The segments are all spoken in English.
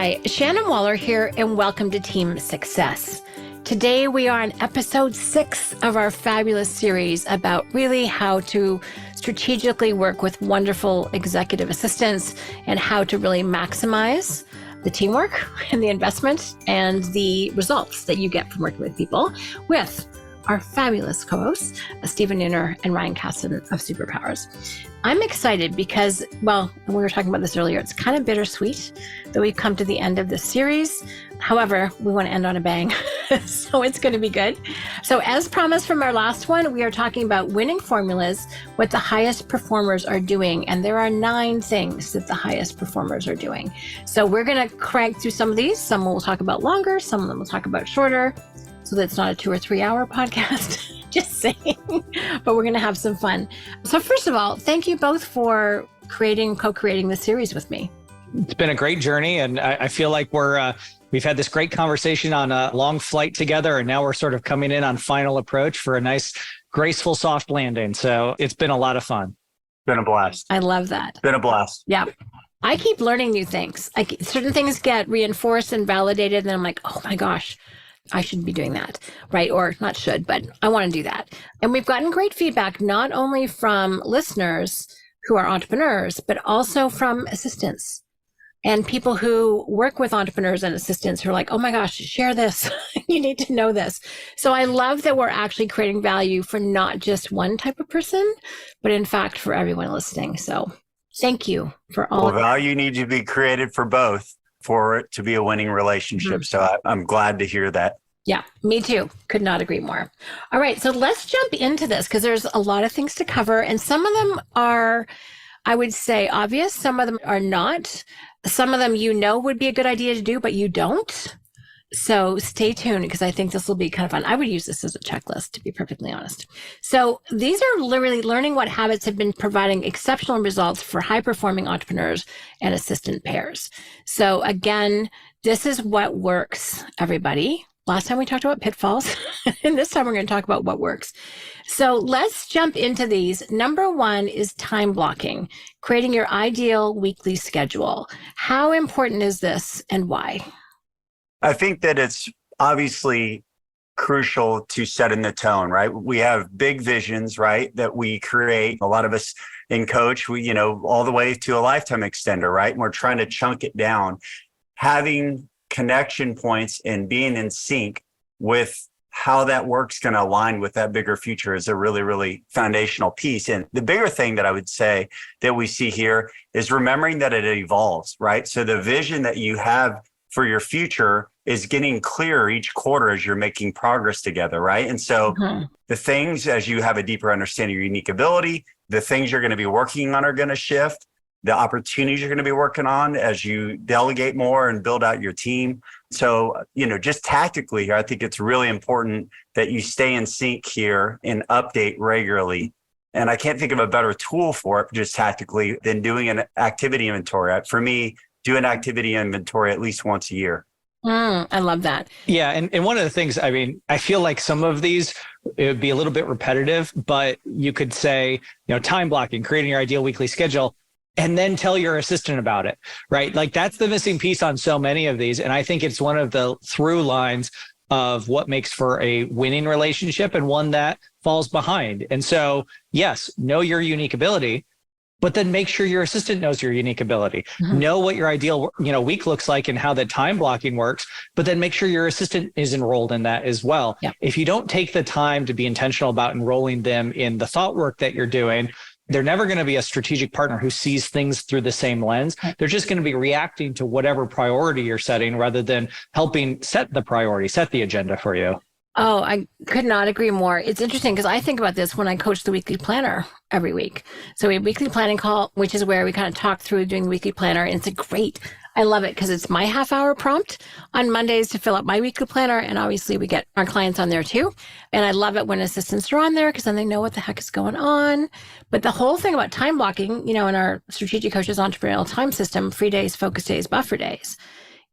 Hi, Shannon Waller here, and welcome to Team Success. Today we are on episode 6 of our fabulous series about really how to strategically work with wonderful executive assistants and how to really maximize the teamwork and the investment and the results that you get from working with people with our fabulous co-hosts, Stephen Neuner and Ryan Cassin of Superpowers. I'm excited because, well, we were talking about this earlier, it's kind of bittersweet that we've come to the end of this series. However, we want to end on a bang, so it's going to be good. So as promised from our last one, we are talking about winning formulas, what the highest performers are doing. And there are 9 things that the highest performers are doing. So we're going to crank through some of these. Some we'll talk about longer, some of them we'll talk about shorter. So that's not a 2 or 3 hour podcast, just saying, but we're going to have some fun. So first of all, thank you both for co-creating this series with me. It's been a great journey. And I feel like we've had this great conversation on a long flight together. And now we're sort of coming in on final approach for a nice, graceful, soft landing. So it's been a lot of fun. Been a blast. I love that. Been a blast. Yeah. I keep learning new things. Certain things get reinforced and validated. And I'm like, oh my gosh, I should be doing that, right? Or not should, but I want to do that. And we've gotten great feedback, not only from listeners who are entrepreneurs, but also from assistants and people who work with entrepreneurs and assistants who are like, oh my gosh, share this. You need to know this. So I love that we're actually creating value for not just one type of person, but in fact, for everyone listening. So thank you for all. Well, value needs to be created for both for it to be a winning relationship. Mm-hmm. So I'm glad to hear that. Yeah, me too. Could not agree more. All right, so let's jump into this because there's a lot of things to cover. And some of them are, I would say, obvious. Some of them are not. Some of them would be a good idea to do, but you don't. So stay tuned because I think this will be kind of fun. I would use this as a checklist, to be perfectly honest. So these are literally learning what habits have been providing exceptional results for high-performing entrepreneurs and assistant pairs. So again, this is what works, everybody. Last time we talked about pitfalls, and this time we're going to talk about what works. So let's jump into these. Number 1 is time blocking, creating your ideal weekly schedule. How important is this and why? I think that it's obviously crucial to setting the tone, right? We have big visions, right, that we create. A lot of us in coach, we, all the way to a lifetime extender, right? And we're trying to chunk it down. Having connection points and being in sync with how that work's going to align with that bigger future is a really, really foundational piece. And the bigger thing that I would say that we see here is remembering that it evolves, right? So the vision that you have for your future is getting clearer each quarter as you're making progress together, right? And so the things, as you have a deeper understanding of your unique ability, the things you're going to be working on are going to shift. The opportunities you're going to be working on as you delegate more and build out your team. So, just tactically here, I think it's really important that you stay in sync here and update regularly. And I can't think of a better tool for it, just tactically, than doing an activity inventory. For me, do an activity inventory at least once a year. I love that. Yeah. And one of the things, I feel like some of these, it would be a little bit repetitive, but you could say, time blocking, creating your ideal weekly schedule, and then tell your assistant about it, right? Like that's the missing piece on so many of these. And I think it's one of the through lines of what makes for a winning relationship and one that falls behind. And so, yes, know your unique ability, but then make sure your assistant knows your unique ability. Mm-hmm. Know what your ideal, week looks like and how the time blocking works, but then make sure your assistant is enrolled in that as well. Yeah. If you don't take the time to be intentional about enrolling them in the thought work that you're doing, they're never going to be a strategic partner who sees things through the same lens. They're just going to be reacting to whatever priority you're setting rather than helping set the priority, set the agenda for you. Oh, I could not agree more. It's interesting because I think about this when I coach the weekly planner every week. So we have a weekly planning call, which is where we kind of talk through doing the weekly planner. And I love it because it's my half-hour prompt on Mondays to fill out my weekly planner. And obviously we get our clients on there too. And I love it when assistants are on there because then they know what the heck is going on. But the whole thing about time blocking, in our Strategic Coaches entrepreneurial time system, free days, focus days, buffer days.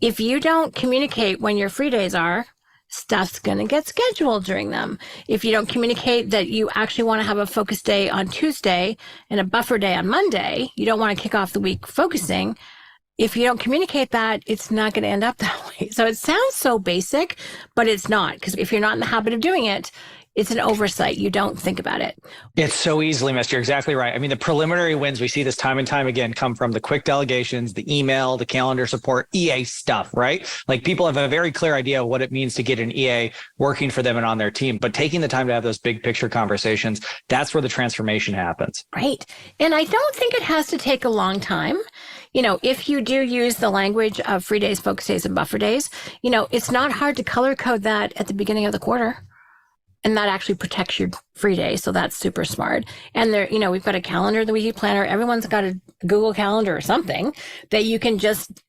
If you don't communicate when your free days are, stuff's going to get scheduled during them. If you don't communicate that you actually want to have a focus day on Tuesday and a buffer day on Monday, you don't want to kick off the week focusing, if you don't communicate that, it's not going to end up that way. So it sounds so basic, but it's not, because if you're not in the habit of doing it, it's an oversight. You don't think about it. It's so easily missed. You're exactly right. I mean, the preliminary wins, we see this time and time again, come from the quick delegations, the email, the calendar support, EA stuff, right? Like people have a very clear idea of what it means to get an EA working for them and on their team. But taking the time to have those big picture conversations, that's where the transformation happens. Right. And I don't think it has to take a long time. If you do use the language of free days, focus days, and buffer days, it's not hard to color code that at the beginning of the quarter. And that actually protects your free day. So that's super smart. And there, we've got a calendar, the weekly planner. Everyone's got a Google Calendar or something that you can just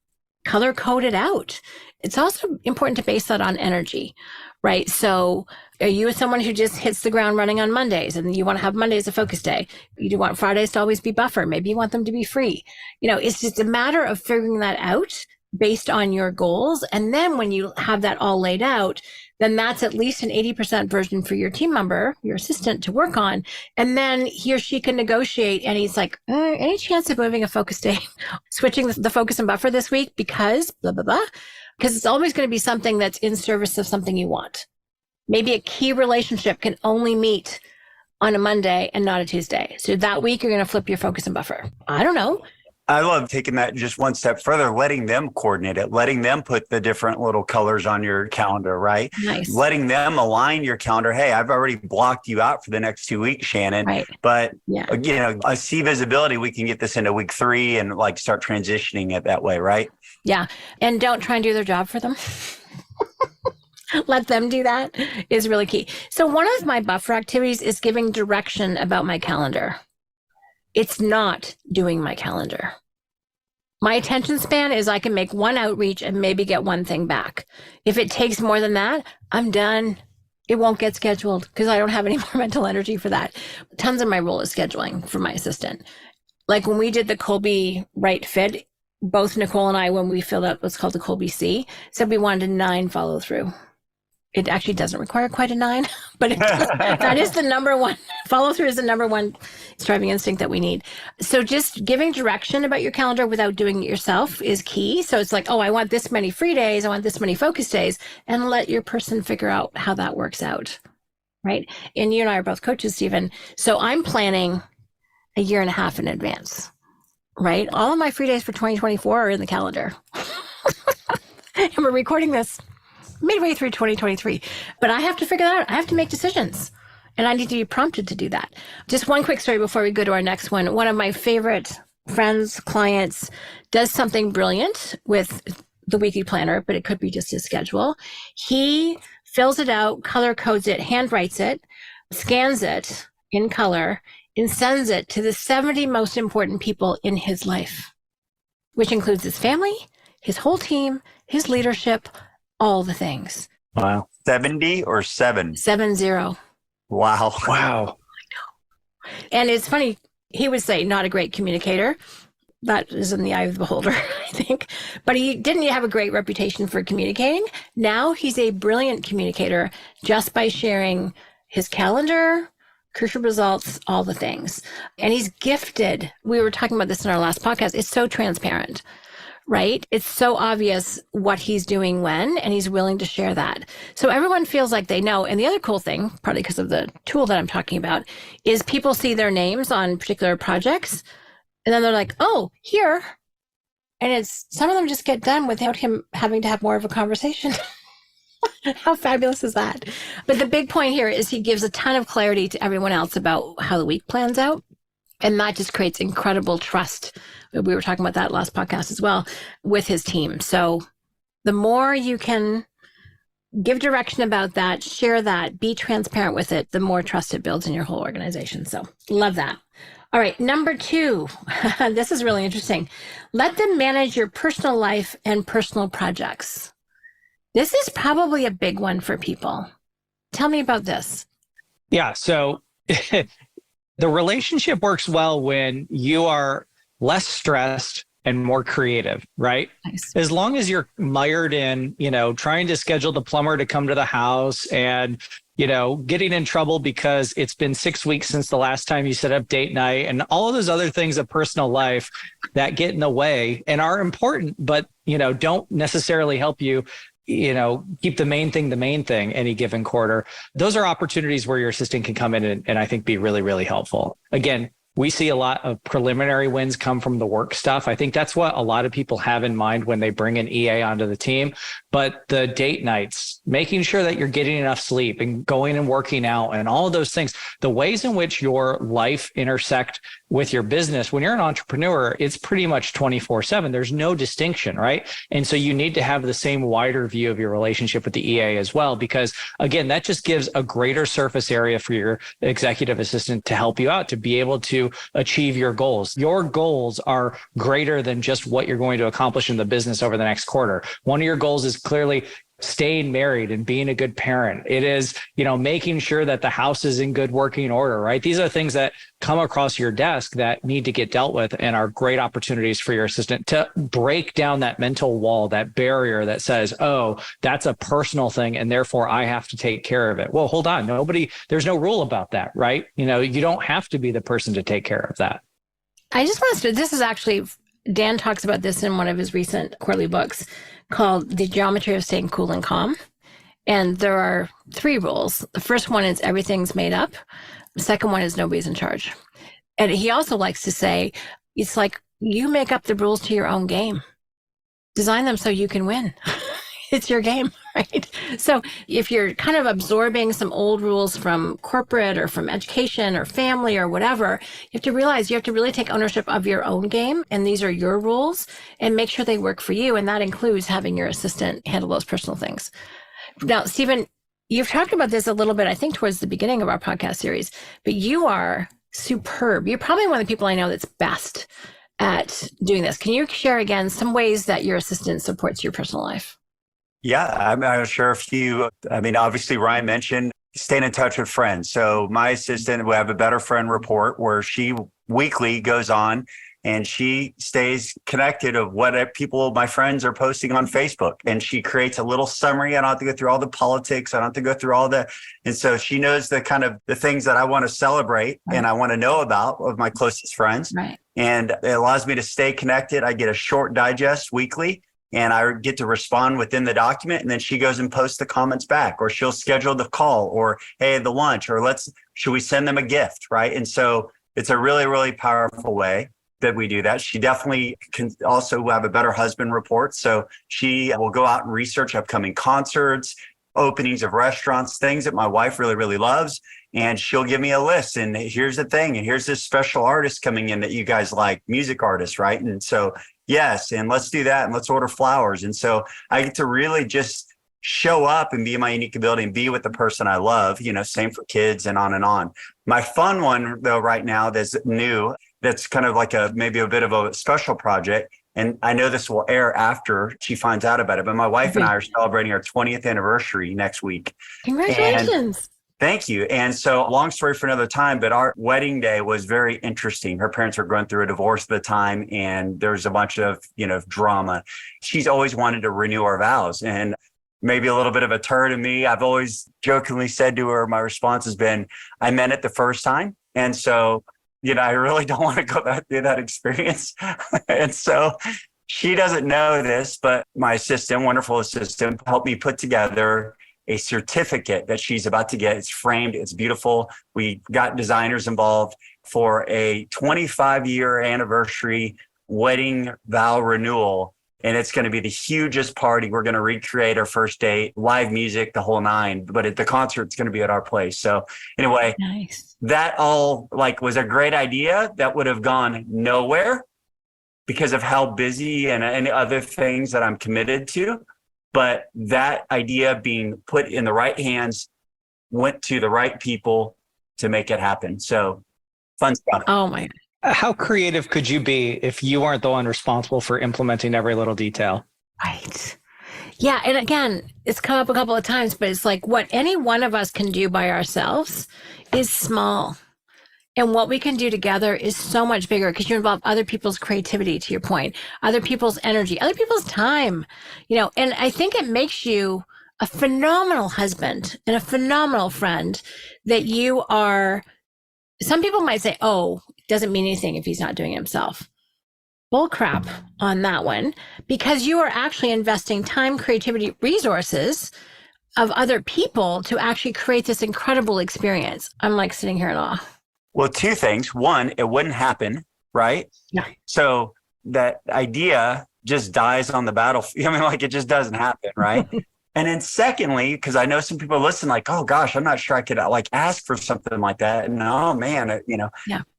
color code it out. It's also important to base that on energy, right? So are you someone who just hits the ground running on Mondays and you want to have Mondays a focus day? You do want Fridays to always be buffer. Maybe you want them to be free. It's just a matter of figuring that out based on your goals. And then when you have that all laid out, then that's at least an 80% version for your team member, your assistant, to work on. And then he or she can negotiate. And he's like, any chance of moving a focus day, switching the focus and buffer this week because blah, blah, blah. Because it's always going to be something that's in service of something you want. Maybe a key relationship can only meet on a Monday and not a Tuesday. So that week, you're going to flip your focus and buffer. I don't know. I love taking that just one step further, letting them coordinate it, letting them put the different little colors on your calendar, right? Nice. Letting them align your calendar. Hey, I've already blocked you out for the next 2 weeks, Shannon. Right. But, I see visibility. We can get this into week 3 and start transitioning it that way, right? Yeah. And don't try and do their job for them. Let them do that is really key. So one of my buffer activities is giving direction about my calendar. It's not doing my calendar. My attention span is I can make one outreach and maybe get one thing back. If it takes more than that, I'm done. It won't get scheduled because I don't have any more mental energy for that. Tons of my role is scheduling for my assistant. Like when we did the Colby Right Fit, both Nicole and I, when we filled out what's called the Colby C, said we wanted a 9 follow through. It actually doesn't require quite a 9, but that is the number one. Follow through is the number one striving instinct that we need. So just giving direction about your calendar without doing it yourself is key. So it's like, I want this many free days. I want this many focus days, and let your person figure out how that works out. Right. And you and I are both coaches, Stephen. So I'm planning a year and a half in advance. Right. All of my free days for 2024 are in the calendar. And we're recording this midway through 2023. But I have to figure that out. I have to make decisions. And I need to be prompted to do that. Just one quick story before we go to our next one. One of my favorite friends, clients, does something brilliant with the weekly planner, but it could be just his schedule. He fills it out, color codes it, handwrites it, scans it in color, and sends it to the 70 most important people in his life, which includes his family, his whole team, his leadership, all the things. Wow. 70 or 7? 70. Wow. Wow. And it's funny, he would say not a great communicator. That is in the eye of the beholder, I think. But he didn't have a great reputation for communicating. Now he's a brilliant communicator just by sharing his calendar, crucial results, all the things. And he's gifted. We were talking about this in our last podcast. It's so transparent. Right? It's so obvious what he's doing when, and he's willing to share that. So everyone feels like they know. And the other cool thing, probably because of the tool that I'm talking about, is people see their names on particular projects, and then they're like, oh, here. And it's some of them just get done without him having to have more of a conversation. How fabulous is that? But the big point here is he gives a ton of clarity to everyone else about how the week plans out. And that just creates incredible trust. We were talking about that last podcast as well with his team. So the more you can give direction about that, share that, be transparent with it, the more trust it builds in your whole organization. So love that. All right. Number 2, this is really interesting. Let them manage your personal life and personal projects. This is probably a big one for people. Tell me about this. Yeah. So the relationship works well when you are less stressed, and more creative, right? Nice. As long as you're mired in, trying to schedule the plumber to come to the house and, getting in trouble because it's been 6 weeks since the last time you set up date night and all of those other things of personal life that get in the way and are important, but, don't necessarily help you keep the main thing any given quarter. Those are opportunities where your assistant can come in and I think be really, really helpful. Again, we see a lot of preliminary wins come from the work stuff. I think that's what a lot of people have in mind when they bring an EA onto the team. But the date nights, making sure that you're getting enough sleep and going and working out and all of those things, the ways in which your life intersect with your business. When you're an entrepreneur, it's pretty much 24/7. There's no distinction, right? And so you need to have the same wider view of your relationship with the EA as well, because again, that just gives a greater surface area for your executive assistant to help you out, to be able to achieve your goals. Your goals are greater than just what you're going to accomplish in the business over the next quarter. One of your goals is clearly staying married and being a good parent. It is, making sure that the house is in good working order, right? These are things that come across your desk that need to get dealt with and are great opportunities for your assistant to break down that mental wall, that barrier that says, oh, that's a personal thing and therefore I have to take care of it. Well, hold on. There's no rule about that, right? You don't have to be the person to take care of that. I just want to, this is actually, Dan talks about this in one of his recent quarterly books called The Geometry of Staying Cool and Calm. And there are 3 rules. The first one is everything's made up. The second one is nobody's in charge. And he also likes to say, it's like you make up the rules to your own game. Design them so you can win. It's your game, right? So if you're kind of absorbing some old rules from corporate or from education or family or whatever, you have to realize you have to really take ownership of your own game. And these are your rules and make sure they work for you. And that includes having your assistant handle those personal things. Now, Stephen, you've talked about this a little bit, I think, towards the beginning of our podcast series, but you are superb. You're probably one of the people I know that's best at doing this. Can you share again some ways that your assistant supports your personal life? Yeah, I'm sure a few. Obviously, Ryan mentioned staying in touch with friends. So my assistant will have a Better Friend report where she weekly goes on and she stays connected of what my friends are posting on Facebook. And she creates a little summary. I don't have to go through all the politics. I don't have to go through and so she knows the kind of the things that I want to celebrate and I want to know about of my closest friends. Right. And it allows me to stay connected. I get a short digest weekly. And I get to respond within the document. And then she goes and posts the comments back, or she'll schedule the call, or, hey, the lunch, or should we send them a gift? Right. And so it's a really, really powerful way that we do that. She definitely can also have a Better Husband report. So she will go out and research upcoming concerts, openings of restaurants, things that my wife really, really loves. And she'll give me a list. And here's the thing. And here's this special artist coming in that you guys like, music artists, right? And so, yes, and let's do that. And let's order flowers. And so I get to really just show up and be in my unique ability and be with the person I love, same for kids and on and on. My fun one, though, right now that's new, that's kind of like maybe a bit of a special project. And I know this will air after she finds out about it, but my wife and I are celebrating our 20th anniversary next week. Congratulations. Thank you. And so long story for another time, but our wedding day was very interesting. Her parents were going through a divorce at the time, and there's a bunch of, drama. She's always wanted to renew our vows, and maybe a little bit of a turn in me. I've always jokingly said to her, my response has been, I meant it the first time. And so, I really don't want to go back through that experience. And so she doesn't know this, but my assistant, wonderful assistant, helped me put together a certificate that she's about to get. It's framed. It's beautiful. We got designers involved for a 25-year anniversary wedding vow renewal. And it's going to be the hugest party. We're going to recreate our first date, live music, the whole 9. But the concert's going to be at our place. So anyway, nice. That all was a great idea that would have gone nowhere because of how busy and other things that I'm committed to. But that idea being put in the right hands went to the right people to make it happen. So fun stuff. Oh my. How creative could you be if you weren't the one responsible for implementing every little detail? Right. Yeah. And again, it's come up a couple of times, but it's like what any one of us can do by ourselves is small. And what we can do together is so much bigger because you involve other people's creativity, to your point, other people's energy, other people's time, and I think it makes you a phenomenal husband and a phenomenal friend that you are. Some people might say, oh, it doesn't mean anything if he's not doing it himself. Bull crap on that one, because you are actually investing time, creativity, resources of other people to actually create this incredible experience. I'm like sitting here in awe. Well, two things. One, it wouldn't happen, right? Yeah. So that idea just dies on the battlefield. I mean, like it just doesn't happen, right? And then secondly, because I know some people listen like, oh gosh, I'm not sure I could like ask for something like that. And oh man,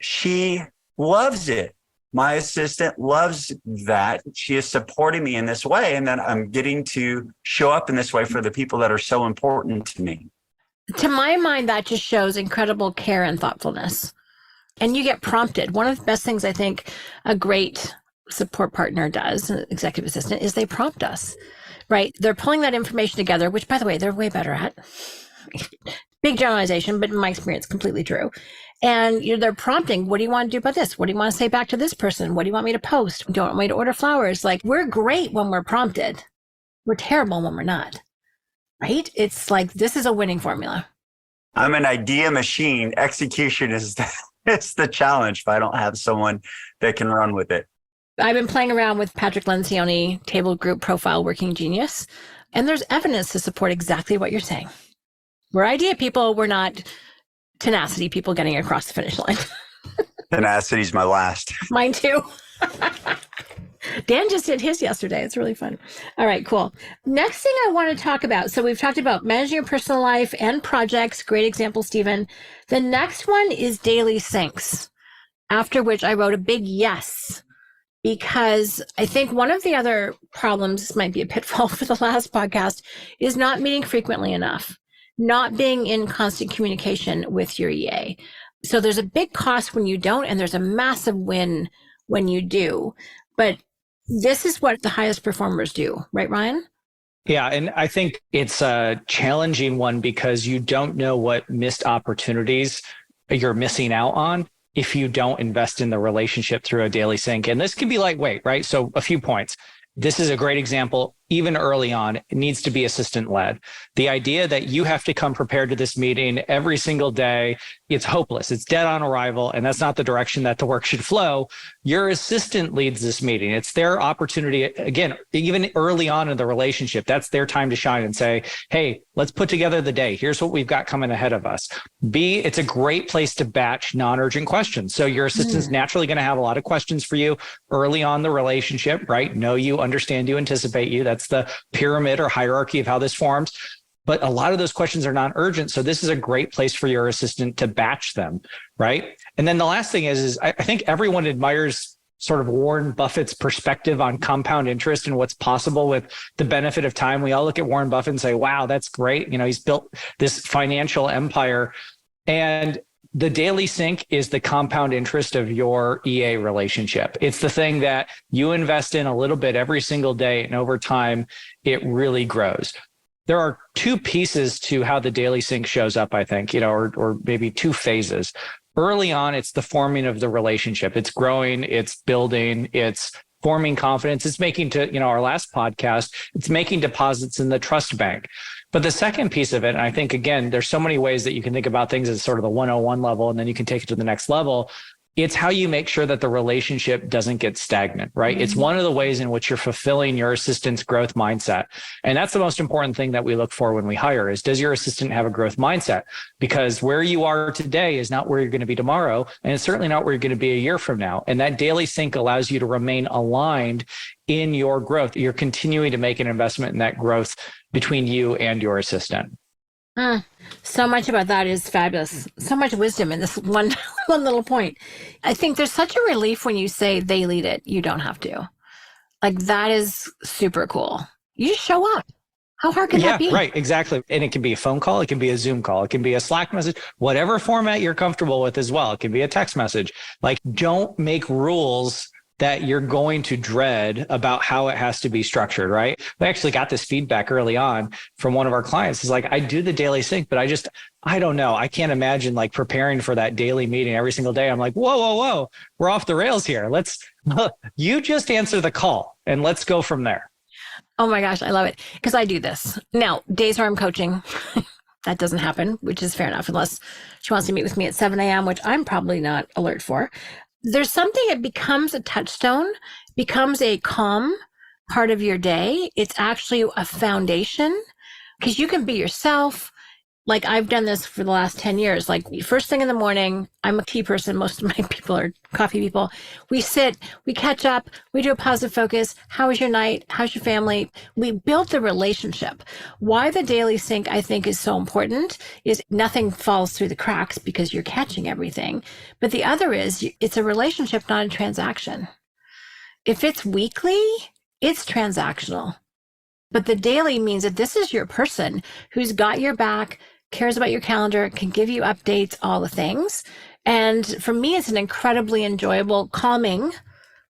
she loves it. My assistant loves that. She is supporting me in this way. And then I'm getting to show up in this way for the people that are so important to me. To my mind, that just shows incredible care and thoughtfulness. And you get prompted. One of the best things I think a great support partner does, an executive assistant, is they prompt us, right? They're pulling that information together, which, by the way, they're way better at. Big generalization, but in my experience, completely true. And they're prompting, what do you want to do about this? What do you want to say back to this person? What do you want me to post? Do you want me to order flowers? Like, we're great when we're prompted. We're terrible when we're not, right? It's like, this is a winning formula. I'm an idea machine. Execution is it's the challenge if I don't have someone that can run with it. I've been playing around with Patrick Lencioni, Table Group Profile Working Genius, and there's evidence to support exactly what you're saying. We're idea people. We're not tenacity people getting across the finish line. Tenacity's my last. Mine too. Dan just did his yesterday. It's really fun. All right, cool. Next thing I want to talk about. So we've talked about managing your personal life and projects. Great example, Stephen. The next one is daily syncs, after which I wrote a big yes, because I think one of the other problems, this might be a pitfall for the last podcast, is not meeting frequently enough, not being in constant communication with your EA. So there's a big cost when you don't, and there's a massive win when you do. But this is what the highest performers do, right, Ryan? Yeah, and I think it's a challenging one because you don't know what missed opportunities you're missing out on if you don't invest in the relationship through a daily sync. And this can be lightweight, right? So a few points. This is a great example. Even early on, it needs to be assistant led. The idea that you have to come prepared to this meeting every single day, it's hopeless. It's dead on arrival. And that's not the direction that the work should flow. Your assistant leads this meeting. It's their opportunity. Again, even early on in the relationship, that's their time to shine and say, hey, let's put together the day. Here's what we've got coming ahead of us. B, it's a great place to batch non-urgent questions. So your assistant's naturally going to have a lot of questions for you early on the relationship, right? Know you, understand you, anticipate you. That's the pyramid or hierarchy of how this forms. But a lot of those questions are non-urgent. So this is a great place for your assistant to batch them, right? And then the last thing is I think everyone admires sort of Warren Buffett's perspective on compound interest and what's possible with the benefit of time. We all look at Warren Buffett and say, wow, that's great. He's built this financial empire. And the daily sync is the compound interest of your EA relationship. It's the thing that you invest in a little bit every single day, and over time, it really grows. There are two pieces to how the daily sync shows up, I think, or maybe two phases. Early on, it's the forming of the relationship. It's growing, it's building, it's forming confidence. It's making our last podcast, it's making deposits in the trust bank. But the second piece of it, and I think, again, there's so many ways that you can think about things as sort of the 101 level, and then you can take it to the next level. It's how you make sure that the relationship doesn't get stagnant, right? Mm-hmm. It's one of the ways in which you're fulfilling your assistant's growth mindset. And that's the most important thing that we look for when we hire is, does your assistant have a growth mindset? Because where you are today is not where you're going to be tomorrow. And it's certainly not where you're going to be a year from now. And that daily sync allows you to remain aligned in your growth. You're continuing to make an investment in that growth between you and your assistant. So much about that is fabulous. So much wisdom in this one little point. I think there's such a relief when you say they lead it. You don't have to. Like, that is super cool. You just show up. How hard can that be? Right, exactly. And it can be a phone call. It can be a Zoom call. It can be a Slack message, whatever format you're comfortable with as well. It can be a text message. Like, don't make rules that you're going to dread about how it has to be structured, right? We actually got this feedback early on from one of our clients. It's like, I do the daily sync, but I don't know. I can't imagine like preparing for that daily meeting every single day. I'm like, whoa. We're off the rails here. You just answer the call and let's go from there. Oh my gosh, I love it. Because I do this. Now, days where I'm coaching, that doesn't happen, which is fair enough, unless she wants to meet with me at 7 a.m., which I'm probably not alert for. There's something that becomes a touchstone, becomes a calm part of your day. It's actually a foundation because you can be yourself. Like I've done this for the last 10 years. Like first thing in the morning, I'm a tea person. Most of my people are coffee people. We sit, we catch up, we do a positive focus. How was your night? How's your family? We build the relationship. Why the daily sync I think is so important is nothing falls through the cracks because you're catching everything. But the other is it's a relationship, not a transaction. If it's weekly, it's transactional. But the daily means that this is your person who's got your back, cares about your calendar, can give you updates, all the things. And for me, it's an incredibly enjoyable, calming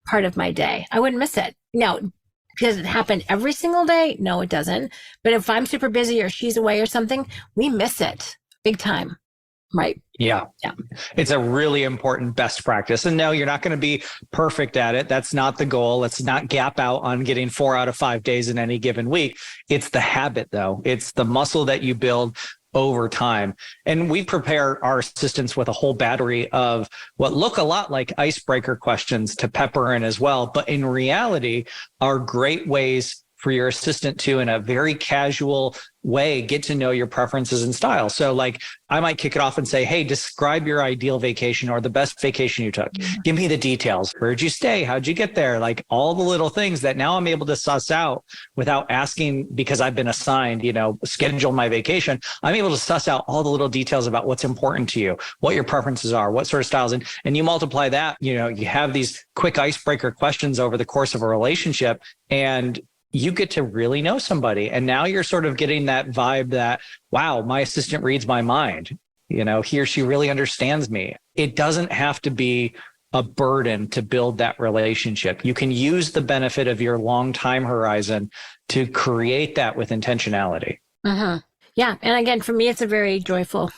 part of my day. I wouldn't miss it. Now, does it happen every single day? No, it doesn't. But if I'm super busy or she's away or something, we miss it big time. Right. Yeah. It's a really important best practice. And no, you're not going to be perfect at it. That's not the goal. Let's not gap out on getting 4 out of 5 days in any given week. It's the habit, though. It's the muscle that you build over time. And we prepare our assistants with a whole battery of what look a lot like icebreaker questions to pepper in as well. But in reality, are great ways for your assistant to, in a very casual way, get to know your preferences and style. So like I might kick it off and say, hey, describe your ideal vacation or the best vacation you took. Give me the details. Where'd you stay? How'd you get there? Like all the little things that now I'm able to suss out without asking, because I've been assigned, schedule my vacation. I'm able to suss out all the little details about what's important to you, what your preferences are, what sort of styles. And you multiply that, you have these quick icebreaker questions over the course of a relationship, and you get to really know somebody. And now you're sort of getting that vibe that, wow, my assistant reads my mind. He or she really understands me. It doesn't have to be a burden to build that relationship. You can use the benefit of your long time horizon to create that with intentionality. Mm-hmm. Yeah. And again, for me, it's a very joyful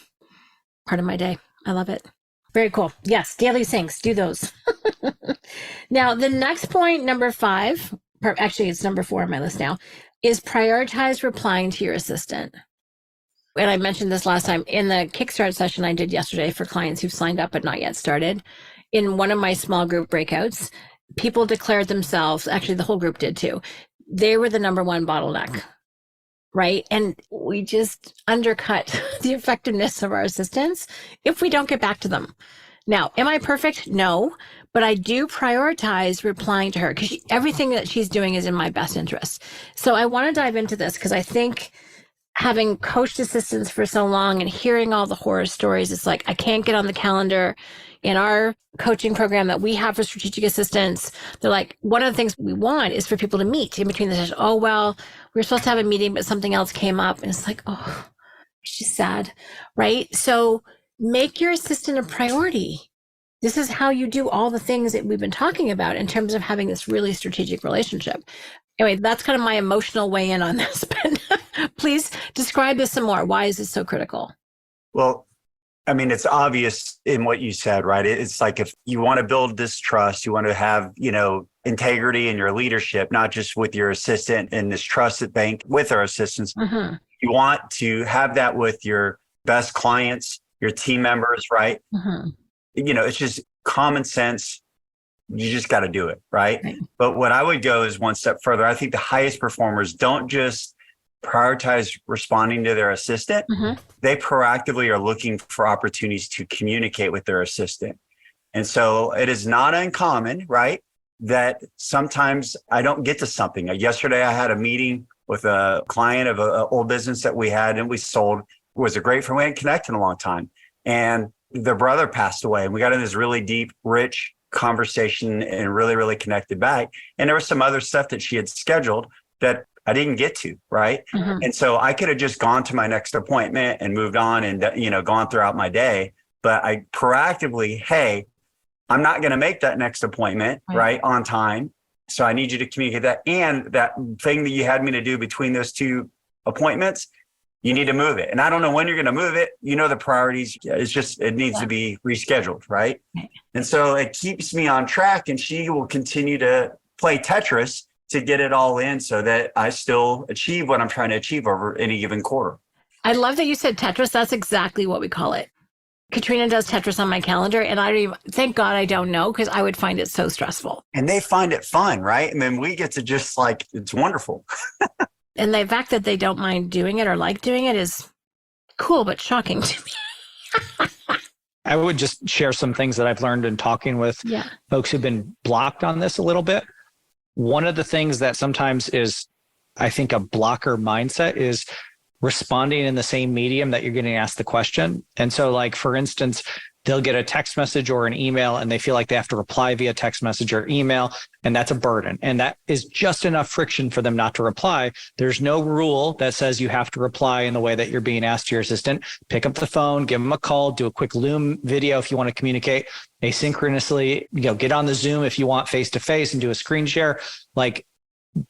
part of my day. I love it. Very cool. Yes. Daily syncs. Do those. Now, the next point, number 5, actually, it's number 4 on my list now, is prioritize replying to your assistant. And I mentioned this last time in the Kickstart session I did yesterday for clients who've signed up but not yet started. In one of my small group breakouts, people declared themselves, actually the whole group did too, they were the number 1 bottleneck, right? And we just undercut the effectiveness of our assistants if we don't get back to them. Now, am I perfect? No. But I do prioritize replying to her because everything that she's doing is in my best interest. So I want to dive into this because I think having coached assistants for so long and hearing all the horror stories, it's like I can't get on the calendar. In our coaching program that we have for strategic assistants, they're like, one of the things we want is for people to meet in between the sessions. Oh, well, we were supposed to have a meeting, but something else came up. And it's like, oh, she's sad, right? So make your assistant a priority. This is how you do all the things that we've been talking about in terms of having this really strategic relationship. Anyway, that's kind of my emotional way in on this, but please describe this some more. Why is this so critical? Well, I mean, it's obvious in what you said, right? It's like if you want to build this trust, you want to have, integrity in your leadership, not just with your assistant and this trusted bank with our assistants. Mm-hmm. You want to have that with your best clients, your team members, right? Mm-hmm. It's just common sense. You just got to do it, right? But what I would go is one step further. I think the highest performers don't just prioritize responding to their assistant. Mm-hmm. They proactively are looking for opportunities to communicate with their assistant. And so it is not uncommon, right, that sometimes I don't get to something. Yesterday, I had a meeting with a client of an old business that we had and we sold. It was a great friend. We hadn't connected in a long time. And their brother passed away, and we got in this really deep, rich conversation and really, really connected back. And there was some other stuff that she had scheduled that I didn't get to, right? Mm-hmm. And so I could have just gone to my next appointment and moved on and, gone throughout my day. But I proactively, hey, I'm not going to make that next appointment, right, on time. So I need you to communicate that. And that thing that you had me to do between those two appointments, you need to move it. And I don't know when you're going to move it. You know, the priorities, it's just, it needs to be rescheduled, right? And so it keeps me on track, and she will continue to play Tetris to get it all in so that I still achieve what I'm trying to achieve over any given quarter. I love that you said Tetris. That's exactly what we call it. Katrina does Tetris on my calendar, and I don't even, thank God I don't know, because I would find it so stressful. And they find it fun, right? And then we get to just like, it's wonderful. And the fact that they don't mind doing it or like doing it is cool, but shocking to me. I would just share some things that I've learned in talking with folks who've been blocked on this a little bit. One of the things that sometimes is, I think, a blocker mindset is responding in the same medium that you're getting asked the question. And so, like, for instance, they'll get a text message or an email and they feel like they have to reply via text message or email. And that's a burden. And that is just enough friction for them not to reply. There's no rule that says you have to reply in the way that you're being asked to your assistant. Pick up the phone, give them a call, do a quick Loom video if you want to communicate asynchronously, get on the Zoom if you want face to face and do a screen share. Like,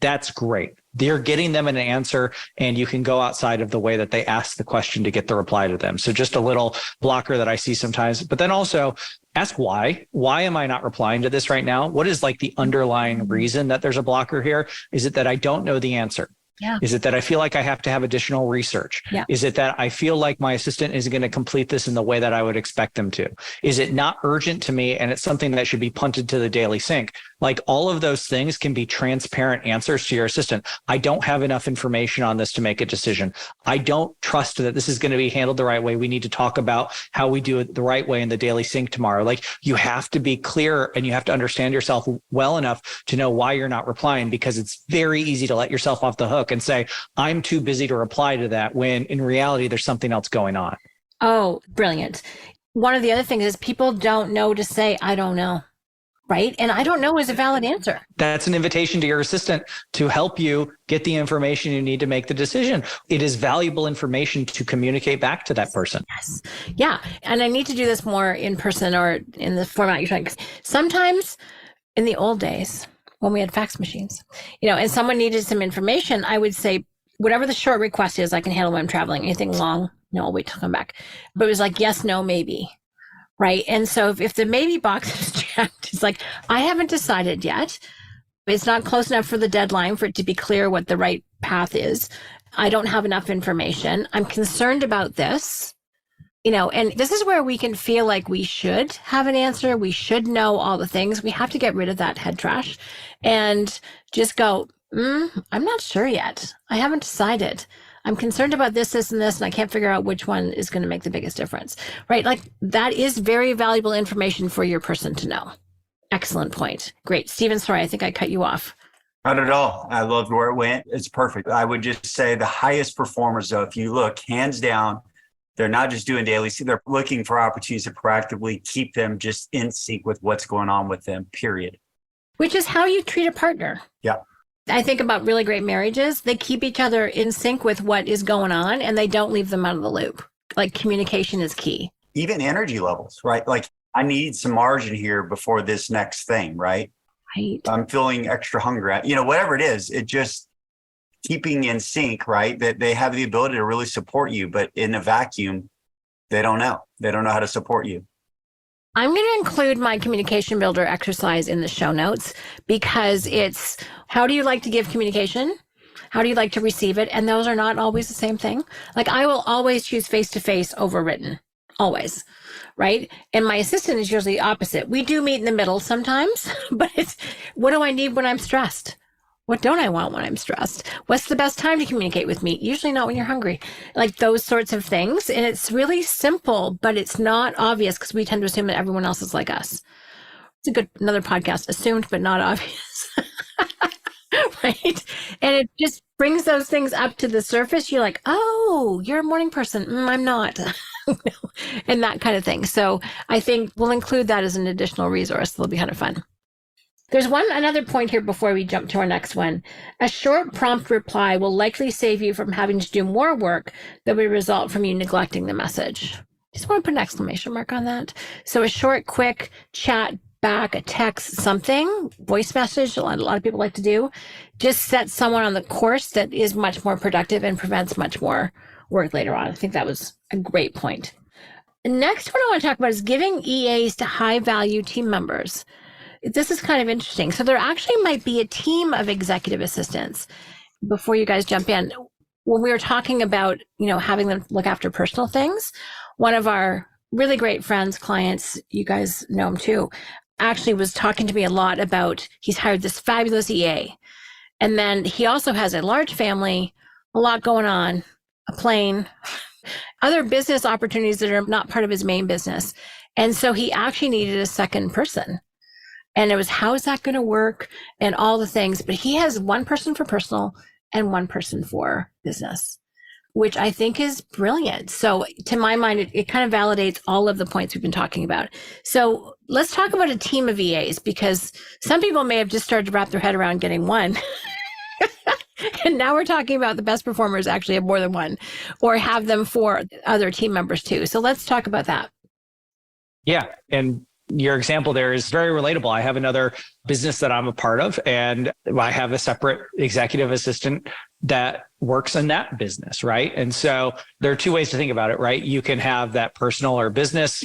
that's great. They're getting them an answer, and you can go outside of the way that they ask the question to get the reply to them. So just a little blocker that I see sometimes, but then also ask why. Why am I not replying to this right now? What is like the underlying reason that there's a blocker here? Is it that I don't know the answer? Yeah. Is it that I feel like I have to have additional research? Yeah. Is it that I feel like my assistant isn't going to complete this in the way that I would expect them to? Is it not urgent to me and it's something that should be punted to the daily sync? Like, all of those things can be transparent answers to your assistant. I don't have enough information on this to make a decision. I don't trust that this is going to be handled the right way. We need to talk about how we do it the right way in the daily sync tomorrow. Like, you have to be clear and you have to understand yourself well enough to know why you're not replying, because it's very easy to let yourself off the hook and say, I'm too busy to reply to that, when in reality, there's something else going on. Oh, brilliant. One of the other things is people don't know to say, I don't know. Right? And I don't know is a valid answer. That's an invitation to your assistant to help you get the information you need to make the decision. It is valuable information to communicate back to that person. Yes. Yeah. And I need to do this more in person or in the format you're trying. Sometimes in the old days, when we had fax machines, and someone needed some information, I would say, whatever the short request is, I can handle when I'm traveling. Anything long, no, I'll wait till I come back. But it was like, yes, no, maybe. Right. And so if the maybe box is checked, it's like, I haven't decided yet. It's not close enough for the deadline for it to be clear what the right path is. I don't have enough information. I'm concerned about this, and this is where we can feel like we should have an answer. We should know all the things. We have to get rid of that head trash and just go, I'm not sure yet. I haven't decided. I'm concerned about this, this, and this, and I can't figure out which one is going to make the biggest difference, right? Like, that is very valuable information for your person to know. Excellent point. Great. Stephen, sorry, I think I cut you off. Not at all. I loved where it went. It's perfect. I would just say the highest performers, though, if you look, hands down, they're not just doing daily, they're looking for opportunities to proactively keep them just in sync with what's going on with them, period. Which is how you treat a partner. Yeah. I think about really great marriages. They keep each other in sync with what is going on, and they don't leave them out of the loop. Like, communication is key. Even energy levels, right? Like, I need some margin here before this next thing, right? Right. I'm feeling extra hungry. Whatever it is, it just keeping in sync, right? That they have the ability to really support you, but in a vacuum, they don't know. They don't know how to support you. I'm going to include my communication builder exercise in the show notes, because it's, how do you like to give communication? How do you like to receive it? And those are not always the same thing. Like, I will always choose face-to-face over written, always, right? And my assistant is usually opposite. We do meet in the middle sometimes, but it's, what do I need when I'm stressed? What don't I want when I'm stressed? What's the best time to communicate with me? Usually not when you're hungry. Like, those sorts of things. And it's really simple, but it's not obvious, because we tend to assume that everyone else is like us. It's another podcast, assumed but not obvious. Right? And it just brings those things up to the surface. You're like, oh, you're a morning person. I'm not. And that kind of thing. So I think we'll include that as an additional resource. It'll be kind of fun. There's another point here before we jump to our next one. A short prompt reply will likely save you from having to do more work that would result from you neglecting the message. Just want to put an exclamation mark on that. So a short, quick chat back, a text, something, voice message, a lot of people like to do, just set someone on the course that is much more productive and prevents much more work later on. I think that was a great point. Next, what I want to talk about is giving EAs to high value team members. This is kind of interesting. So there actually might be a team of executive assistants. Before you guys jump in, when we were talking about, having them look after personal things, one of our really great friends, clients, you guys know him too, actually was talking to me a lot about, he's hired this fabulous EA. And then he also has a large family, a lot going on, a plane, other business opportunities that are not part of his main business. And so he actually needed a second person. And it was, how is that going to work? And all the things. But he has one person for personal and one person for business, which I think is brilliant. So to my mind, it kind of validates all of the points we've been talking about. So let's talk about a team of EAs, because some people may have just started to wrap their head around getting one. And now we're talking about the best performers actually have more than one, or have them for other team members too. So let's talk about that. Yeah. And your example there is very relatable. I have another business that I'm a part of, and I have a separate executive assistant that works in that business, right? And so there are two ways to think about it, right? You can have that personal or business,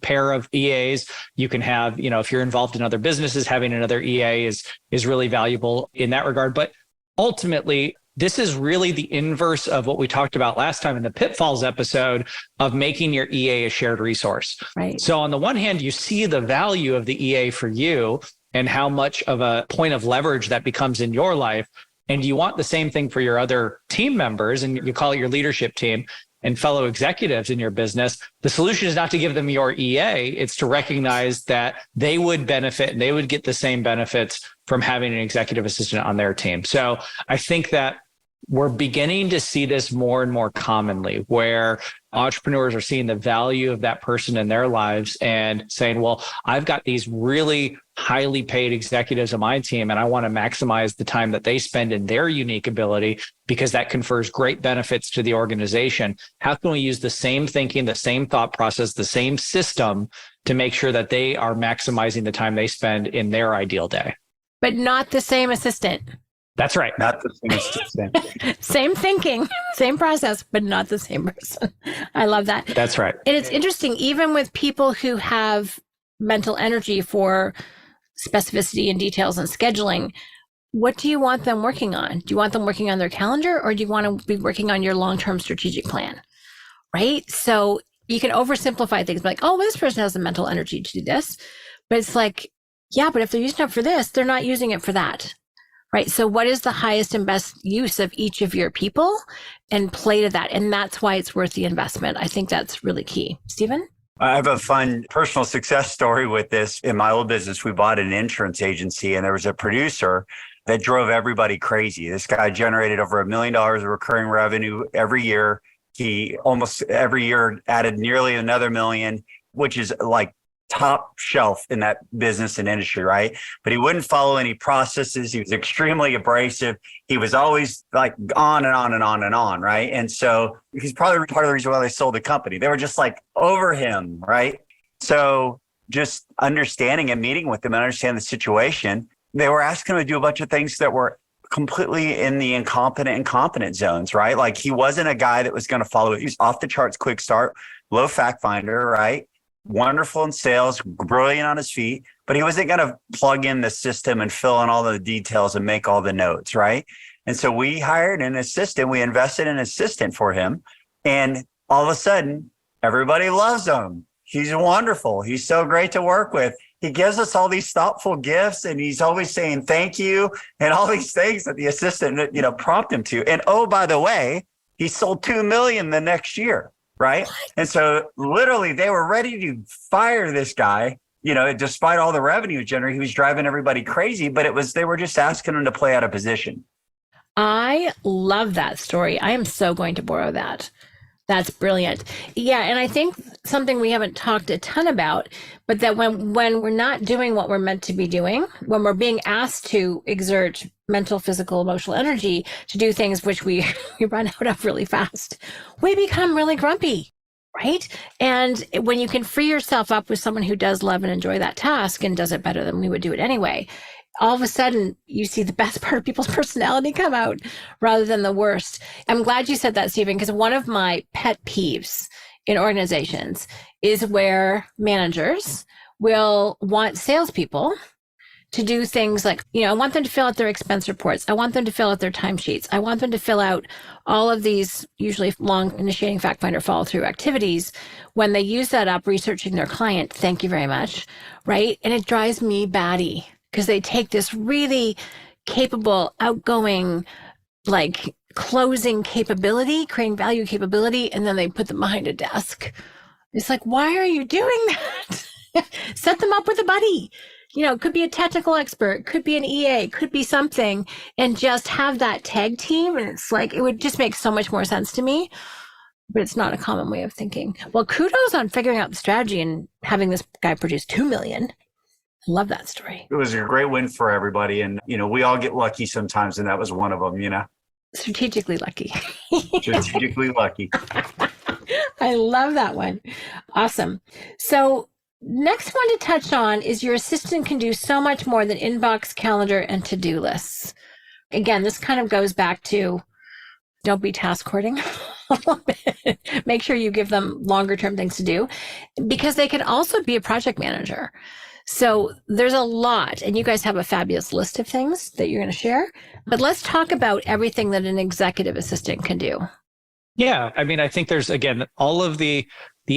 pair of EAs. You can have, if you're involved in other businesses, having another EA is really valuable in that regard. But ultimately, this is really the inverse of what we talked about last time in the pitfalls episode of making your EA a shared resource. Right. So on the one hand, you see the value of the EA for you and how much of a point of leverage that becomes in your life. And you want the same thing for your other team members, and you call it your leadership team and fellow executives in your business. The solution is not to give them your EA. It's to recognize that they would benefit and they would get the same benefits from having an executive assistant on their team. So I think that we're beginning to see this more and more commonly, where entrepreneurs are seeing the value of that person in their lives and saying, well, I've got these really highly paid executives on my team, and I want to maximize the time that they spend in their unique ability because that confers great benefits to the organization. How can we use the same thinking, the same thought process, the same system to make sure that they are maximizing the time they spend in their ideal day? But not the same assistant. That's right. Not the same assistant. Same thinking, same process, but not the same person. I love that. That's right. And it's interesting, even with people who have mental energy for specificity and details and scheduling, what do you want them working on? Do you want them working on their calendar, or do you want to be working on your long-term strategic plan? Right? So you can oversimplify things like, oh, well, this person has the mental energy to do this. But it's like, yeah, but if they're using it for this, they're not using it for that. Right. So what is the highest and best use of each of your people, and play to that? And that's why it's worth the investment. I think that's really key. Stephen? I have a fun personal success story with this. In my old business, we bought an insurance agency, and there was a producer that drove everybody crazy. This guy generated over $1 million of recurring revenue every year. He almost every year added nearly another million, which is like top shelf in that business and industry, right? But he wouldn't follow any processes. He was extremely abrasive. He was always like on and on and on and on, right? And so he's probably part of the reason why they sold the company. They were just like over him, right? So just understanding and meeting with them and understand the situation, they were asking him to do a bunch of things that were completely in the incompetent and competent zones, right? Like he wasn't a guy that was going to follow it. He was off the charts, quick start, low fact finder, right? Wonderful in sales, brilliant on his feet, but he wasn't going to plug in the system and fill in all the details and make all the notes, right? And so we hired an assistant. We invested in an assistant for him. And all of a sudden, everybody loves him. He's wonderful. He's so great to work with. He gives us all these thoughtful gifts, and he's always saying thank you and all these things that the assistant, prompt him to. And oh, by the way, he sold 2 million the next year. Right. And so literally they were ready to fire this guy, despite all the revenue generated. He was driving everybody crazy, but they were just asking him to play out of position. I love that story. I am so going to borrow that. That's brilliant. Yeah. And I think something we haven't talked a ton about, but that when we're not doing what we're meant to be doing, when we're being asked to exert mental, physical, emotional energy to do things which we run out of really fast, we become really grumpy, right? And when you can free yourself up with someone who does love and enjoy that task and does it better than we would do it anyway, all of a sudden you see the best part of people's personality come out rather than the worst. I'm glad you said that, Stephen, because one of my pet peeves in organizations is where managers will want salespeople to do things like, I want them to fill out their expense reports. I want them to fill out their timesheets. I want them to fill out all of these usually long initiating fact finder follow through activities. When they use that up researching their client, thank you very much, right? And it drives me batty because they take this really capable, outgoing, like closing capability, creating value capability, and then they put them behind a desk. It's like, why are you doing that? Set them up with a buddy. It could be a technical expert, could be an EA, could be something, and just have that tag team. And it's like, it would just make so much more sense to me, but it's not a common way of thinking. Well, kudos on figuring out the strategy and having this guy produce 2 million. I love that story. It was a great win for everybody. And, we all get lucky sometimes. And that was one of them, Strategically lucky. Strategically lucky. I love that one. Awesome. So next one to touch on is your assistant can do so much more than inbox, calendar, and to-do lists. Again, this kind of goes back to don't be task hoarding. Make sure you give them longer term things to do because they can also be a project manager. So there's a lot, and you guys have a fabulous list of things that you're going to share, but let's talk about everything that an executive assistant can do. Yeah. I think there's, again, all of the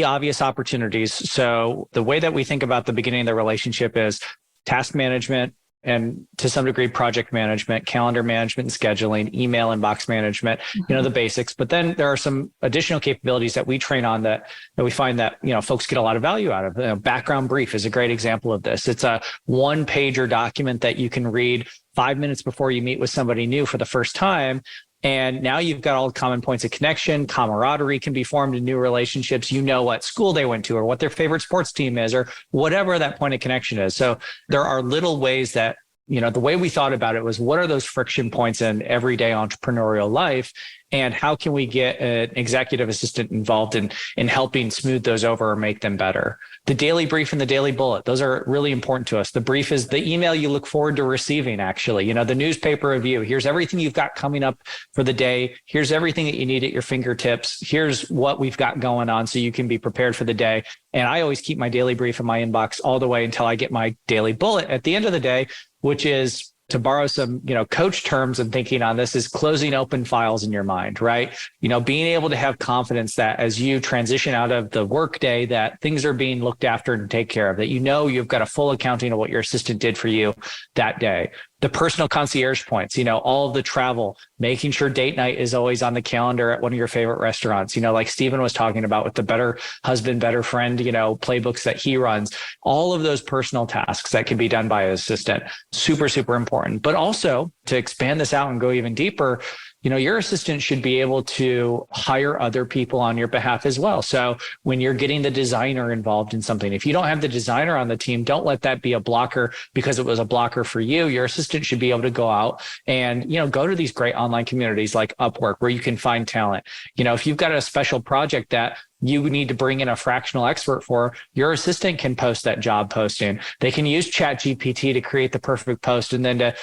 obvious opportunities. So the way that we think about the beginning of the relationship is task management and to some degree, project management, calendar management and scheduling, email inbox management, the basics. But then there are some additional capabilities that we train on that we find that, folks get a lot of value out of. Background brief is a great example of this. It's a 1-pager document that you can read 5 minutes before you meet with somebody new for the first time. And now you've got all the common points of connection, camaraderie can be formed in new relationships. You know what school they went to or what their favorite sports team is or whatever that point of connection is. So there are little ways that, the way we thought about it was what are those friction points in everyday entrepreneurial life? And how can we get an executive assistant involved in helping smooth those over or make them better? The daily brief and the daily bullet, those are really important to us. The brief is the email you look forward to receiving, actually. The newspaper review. Here's everything you've got coming up for the day. Here's everything that you need at your fingertips. Here's what we've got going on so you can be prepared for the day. And I always keep my daily brief in my inbox all the way until I get my daily bullet at the end of the day, which is, to borrow some, coach terms and thinking on this, is closing open files in your mind, right? Being able to have confidence that as you transition out of the workday, that things are being looked after and taken care of, that you've got a full accounting of what your assistant did for you that day. The personal concierge points, all of the travel, making sure date night is always on the calendar at one of your favorite restaurants, like Stephen was talking about with the Better Husband, Better Friend, playbooks that he runs, all of those personal tasks that can be done by an assistant, super, super important. But also to expand this out and go even deeper, your assistant should be able to hire other people on your behalf as well. So when you're getting the designer involved in something, if you don't have the designer on the team, don't let that be a blocker because it was a blocker for you. Your assistant should be able to go out and, go to these great online communities like Upwork where you can find talent. If you've got a special project that you need to bring in a fractional expert for, your assistant can post that job posting. They can use ChatGPT to create the perfect post and then to,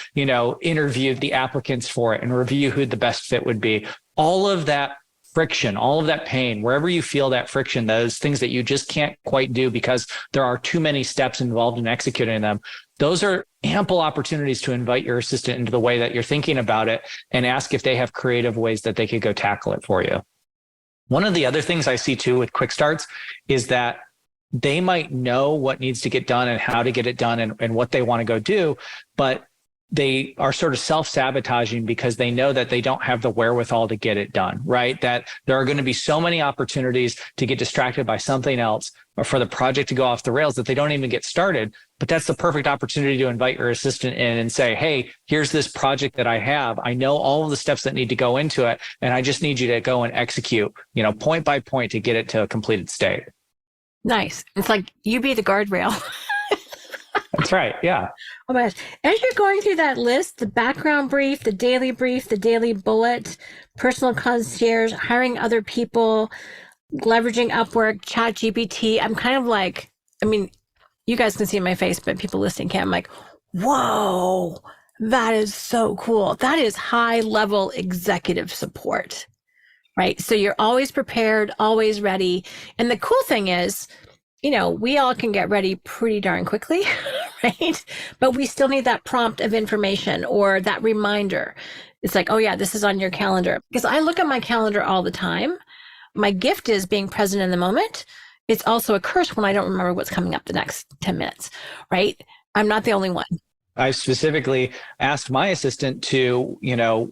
interview the applicants for it and review who the best fit would be. All of that friction, all of that pain, wherever you feel that friction, those things that you just can't quite do because there are too many steps involved in executing them. Those are ample opportunities to invite your assistant into the way that you're thinking about it and ask if they have creative ways that they could go tackle it for you. One of the other things I see too with quick starts is that they might know what needs to get done and how to get it done and what they want to go do, but they are sort of self-sabotaging because they know that they don't have the wherewithal to get it done, right? That there are going to be so many opportunities to get distracted by something else or for the project to go off the rails that they don't even get started. But that's the perfect opportunity to invite your assistant in and say, hey, here's this project that I have. I know all of the steps that need to go into it, and I just need you to go and execute, point by point to get it to a completed state. Nice. It's like you be the guardrail. That's right. Yeah. Oh my gosh. As you're going through that list, the background brief, the daily bullet, personal concierge, hiring other people, leveraging Upwork, ChatGPT. I'm kind of like, I mean, you guys can see my face, but people listening can't. I'm like, whoa, that is so cool. That is high level executive support, right? So you're always prepared, always ready. And the cool thing is, we all can get ready pretty darn quickly, right? But we still need that prompt of information or that reminder. It's like, oh yeah, this is on your calendar. Because I look at my calendar all the time. My gift is being present in the moment. It's also a curse when I don't remember what's coming up the next 10 minutes, right? I'm not the only one. I specifically asked my assistant to,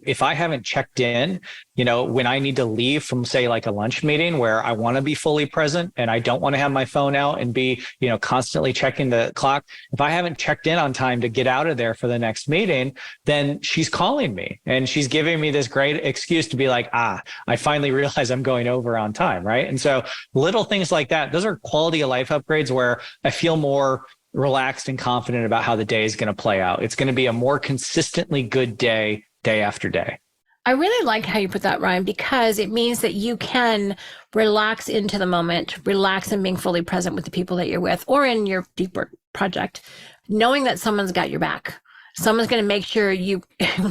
if I haven't checked in, when I need to leave from, say, like a lunch meeting where I want to be fully present and I don't want to have my phone out and be, constantly checking the clock. If I haven't checked in on time to get out of there for the next meeting, then she's calling me and she's giving me this great excuse to be like, I finally realize I'm going over on time. Right. And so little things like that, those are quality of life upgrades where I feel more relaxed and confident about how the day is going to play out. It's going to be a more consistently good day, day after day. I really like how you put that, Ryan, because it means that you can relax into the moment, relax and being fully present with the people that you're with or in your deep work project, knowing that someone's got your back. Someone's going to make sure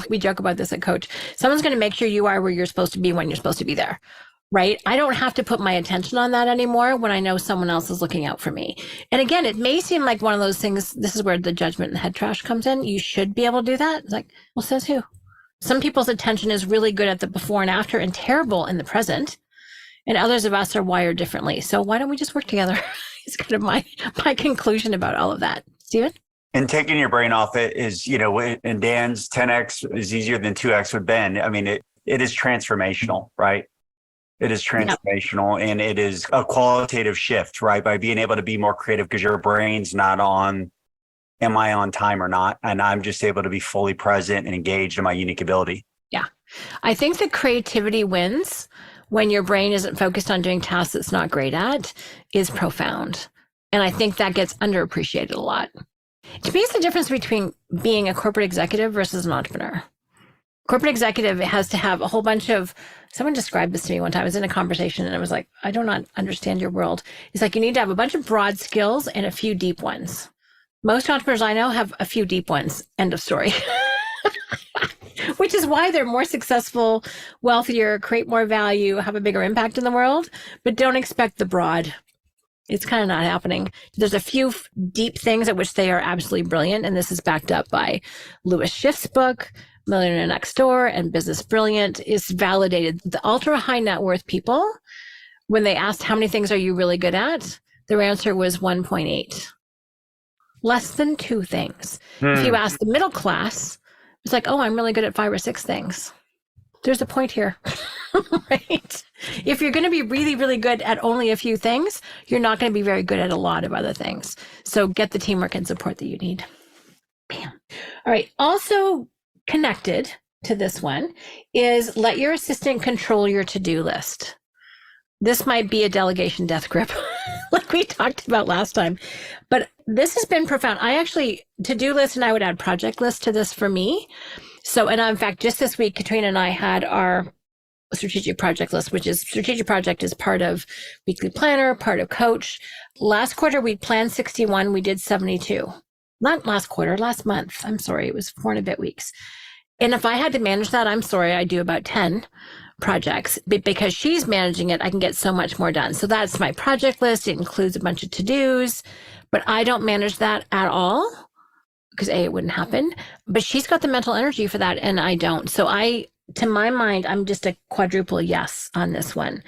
we joke about this at Coach, someone's going to make sure you are where you're supposed to be when you're supposed to be there. Right? I don't have to put my attention on that anymore when I know someone else is looking out for me. And again, it may seem like one of those things. This is where the judgment and head trash comes in. You should be able to do that. It's like, well, says who? Some people's attention is really good at the before and after and terrible in the present. And others of us are wired differently. So why don't we just work together? It's kind of my conclusion about all of that. Steven? And taking your brain off it is, and Dan's 10X is easier than 2X with Ben. I mean, it is transformational, right? It is transformational and it is a qualitative shift, right? By being able to be more creative because your brain's not on, am I on time or not? And I'm just able to be fully present and engaged in my unique ability. Yeah. I think the creativity wins when your brain isn't focused on doing tasks it's not great at is profound. And I think that gets underappreciated a lot. To me, it's the difference between being a corporate executive versus an entrepreneur. Corporate executive has to have a whole bunch of, someone described this to me one time. I was in a conversation and I was like, I do not understand your world. It's like you need to have a bunch of broad skills and a few deep ones. Most entrepreneurs I know have a few deep ones. End of story. Which is why they're more successful, wealthier, create more value, have a bigger impact in the world, but don't expect the broad. It's kind of not happening. There's a few deep things at which they are absolutely brilliant. And this is backed up by Lewis Schiff's book, Millionaire Next Door and Business Brilliant. Is validated. The ultra high net worth people, when they asked how many things are you really good at, their answer was 1.8. Less than 2 things. If you ask the middle class, it's like, oh, I'm really good at 5 or 6 things. There's a point here, right? If you're going to be really, really good at only a few things, you're not going to be very good at a lot of other things. So get the teamwork and support that you need. Bam. All right. Also, connected to this one is let your assistant control your to-do list. This might be a delegation death grip like we talked about last time, but this has been profound. To-do list, and I would add project list to this for me. So, and in fact, just this week, Katrina and I had our strategic project list, which is strategic project is part of weekly planner, part of coach. Last quarter, we planned 61. We did 72. Not last quarter, last month. I'm sorry. It was 4 and a bit weeks. And if I had to manage that, I'm sorry, I do about 10 projects. But because she's managing it, I can get so much more done. So that's my project list. It includes a bunch of to-dos, but I don't manage that at all because it wouldn't happen. But she's got the mental energy for that and I don't. So to my mind, I'm just a quadruple yes on this one.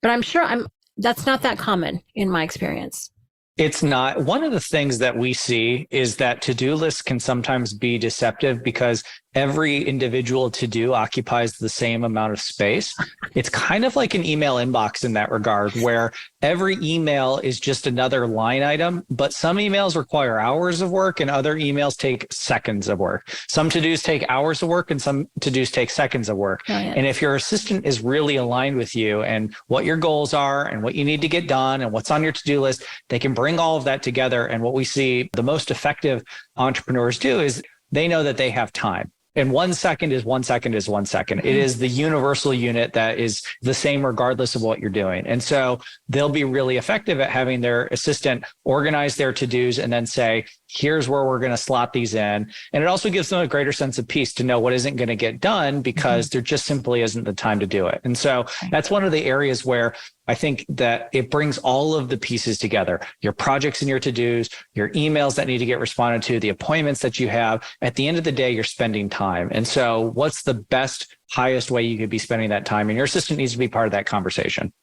But I'm sure that's not that common in my experience. It's not. One of the things that we see is that to-do lists can sometimes be deceptive because every individual to-do occupies the same amount of space. It's kind of like an email inbox in that regard, where every email is just another line item, but some emails require hours of work and other emails take seconds of work. Some to-dos take hours of work and some to-dos take seconds of work. Oh, yeah. And if your assistant is really aligned with you and what your goals are and what you need to get done and what's on your to-do list, they can bring all of that together. And what we see the most effective entrepreneurs do is they know that they have time. And 1 second is 1 second is 1 second. It is the universal unit that is the same regardless of what you're doing. And so they'll be really effective at having their assistant organize their to-dos and then say, here's where we're going to slot these in. And it also gives them a greater sense of peace to know what isn't going to get done because there just simply isn't the time to do it. And so that's one of the areas where I think that it brings all of the pieces together, your projects and your to-dos, your emails that need to get responded to, the appointments that you have. At the end of the day, you're spending time. And so what's the best, highest way you could be spending that time? And your assistant needs to be part of that conversation.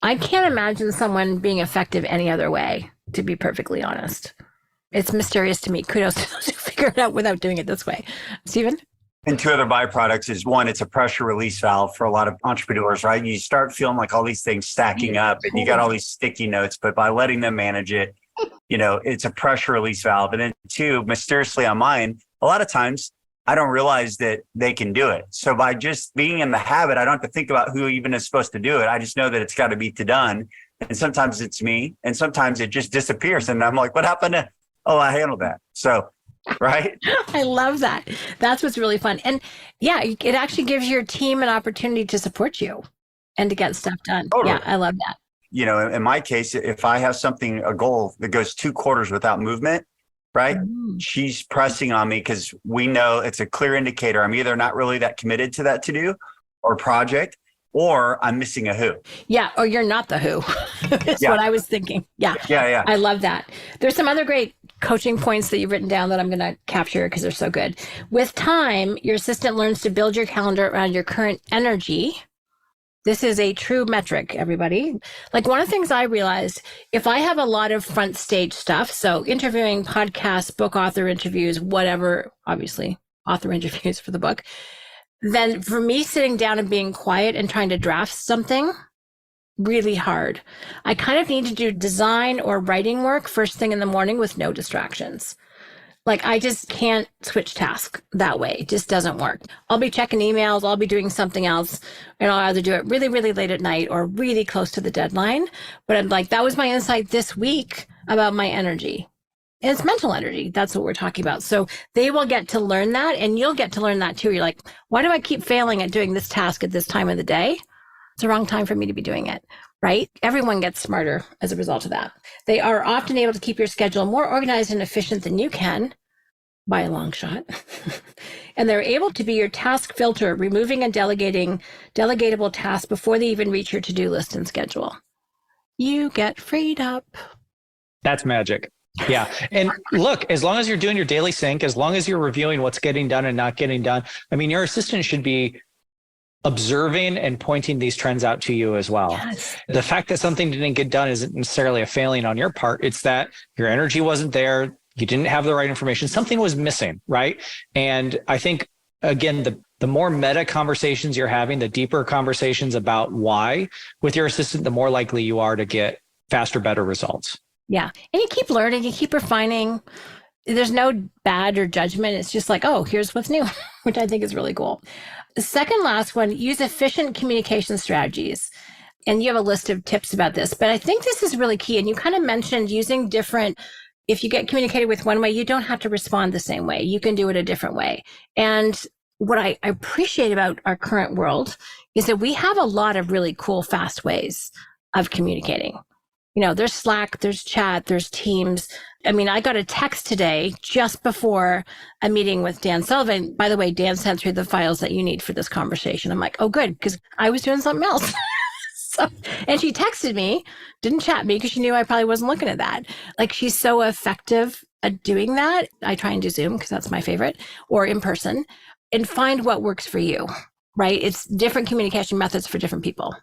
I can't imagine someone being effective any other way, to be perfectly honest. It's mysterious to me. Kudos to those who figure it out without doing it this way. Stephen? And two other byproducts is one, it's a pressure release valve for a lot of entrepreneurs, right? You start feeling like all these things stacking up and you got all these sticky notes, but by letting them manage it, it's a pressure release valve. And then two, mysteriously on mine, a lot of times I don't realize that they can do it. So by just being in the habit, I don't have to think about who even is supposed to do it. I just know that it's got to be done. And sometimes it's me and sometimes it just disappears. And I'm like, what happened to, I handled that. So right. I love that. That's what's really fun. And yeah, it actually gives your team an opportunity to support you and to get stuff done. Totally. Yeah, I love that. In my case, if I have a goal that goes 2 quarters without movement, right? She's pressing on me because we know it's a clear indicator. I'm either not really that committed to that to-do or project, or I'm missing a who. Yeah. Or you're not the who. That's what I was thinking. Yeah. Yeah. I love that. There's some other great coaching points that you've written down that I'm going to capture because they're so good. With time, your assistant learns to build your calendar around your current energy. This is a true metric, everybody. Like one of the things I realized, if I have a lot of front stage stuff, so interviewing, podcasts, book author interviews, whatever, obviously author interviews for the book, then for me sitting down and being quiet and trying to draft something, really hard. I kind of need to do design or writing work first thing in the morning with no distractions. Like I just can't switch tasks that way. It just doesn't work. I'll be checking emails. I'll be doing something else and I'll either do it really, really late at night or really close to the deadline. But I'm like, that was my insight this week about my energy. And it's mental energy. That's what we're talking about. So they will get to learn that and you'll get to learn that too. You're like, why do I keep failing at doing this task at this time of the day? It's the wrong time for me to be doing it, right? Everyone gets smarter as a result of that. They are often able to keep your schedule more organized and efficient than you can by a long shot. And they're able to be your task filter, removing and delegating delegatable tasks before they even reach your to-do list and schedule. You get freed up. That's magic. Yeah. And look, as long as you're doing your daily sync, as long as you're reviewing what's getting done and not getting done, I mean, your assistant should be observing and pointing these trends out to you as well. Yes. The fact that something didn't get done isn't necessarily a failing on your part. It's that your energy wasn't there. You didn't have the right information. Something was missing, right? And I think, again, the more meta conversations you're having, the deeper conversations about why with your assistant, the more likely you are to get faster, better results. Yeah. And you keep learning, you keep refining. There's no bad or judgment. It's just like, oh, here's what's new, which I think is really cool. The second last one, use efficient communication strategies. And you have a list of tips about this, but I think this is really key. And you kind of mentioned using different, if you get communicated with one way, you don't have to respond the same way. You can do it a different way. And what I appreciate about our current world is that we have a lot of really cool, fast ways of communicating. There's Slack, there's chat, there's Teams. I mean, I got a text today just before a meeting with Dan Sullivan. By the way, Dan sent through the files that you need for this conversation. I'm like, oh, good, because I was doing something else. And she texted me, didn't chat me because she knew I probably wasn't looking at that. Like she's so effective at doing that. I try and do Zoom because that's my favorite, or in person, and find what works for you, right? It's different communication methods for different people.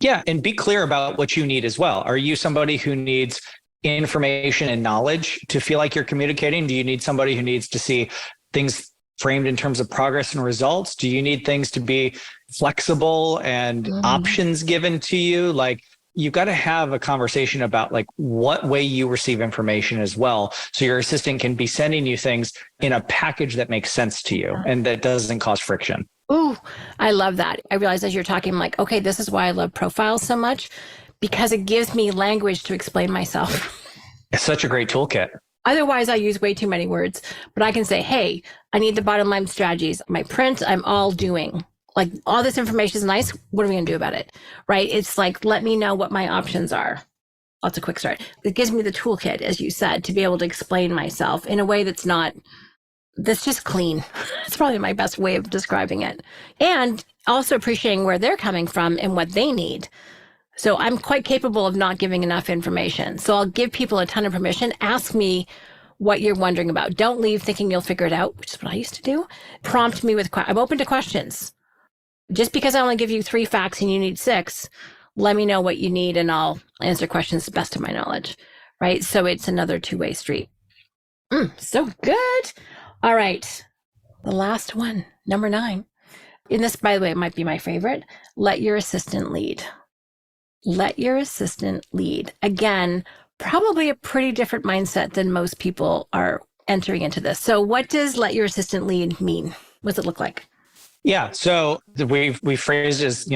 Yeah. And be clear about what you need as well. Are you somebody who needs information and knowledge to feel like you're communicating? Do you need somebody who needs to see things framed in terms of progress and results? Do you need things to be flexible and options given to you? Like you've got to have a conversation about like what way you receive information as well. So your assistant can be sending you things in a package that makes sense to you and that doesn't cause friction. Ooh, I love that. I realized as you're talking, I'm like, okay, this is why I love profiles so much, because it gives me language to explain myself. It's such a great toolkit. Otherwise, I use way too many words, but I can say, hey, I need the bottom line strategies. My print, I'm all doing. Like, all this information is nice. What are we going to do about it? Right? It's like, let me know what my options are. That's a quick start. It gives me the toolkit, as you said, to be able to explain myself in a way that's just clean. It's probably my best way of describing it. And also appreciating where they're coming from and what they need. So I'm quite capable of not giving enough information. So I'll give people a ton of permission. Ask me what you're wondering about. Don't leave thinking you'll figure it out, which is what I used to do. Prompt me with, I'm open to questions. Just because I only give you 3 facts and you need 6, let me know what you need and I'll answer questions to the best of my knowledge, right? So it's another 2-way street. So good. All right. The last one, number 9. And this, by the way, might be my favorite. Let your assistant lead. Let your assistant lead. Again, probably a pretty different mindset than most people are entering into this. So what does let your assistant lead mean? What does it look like? Yeah. So we phrased it as,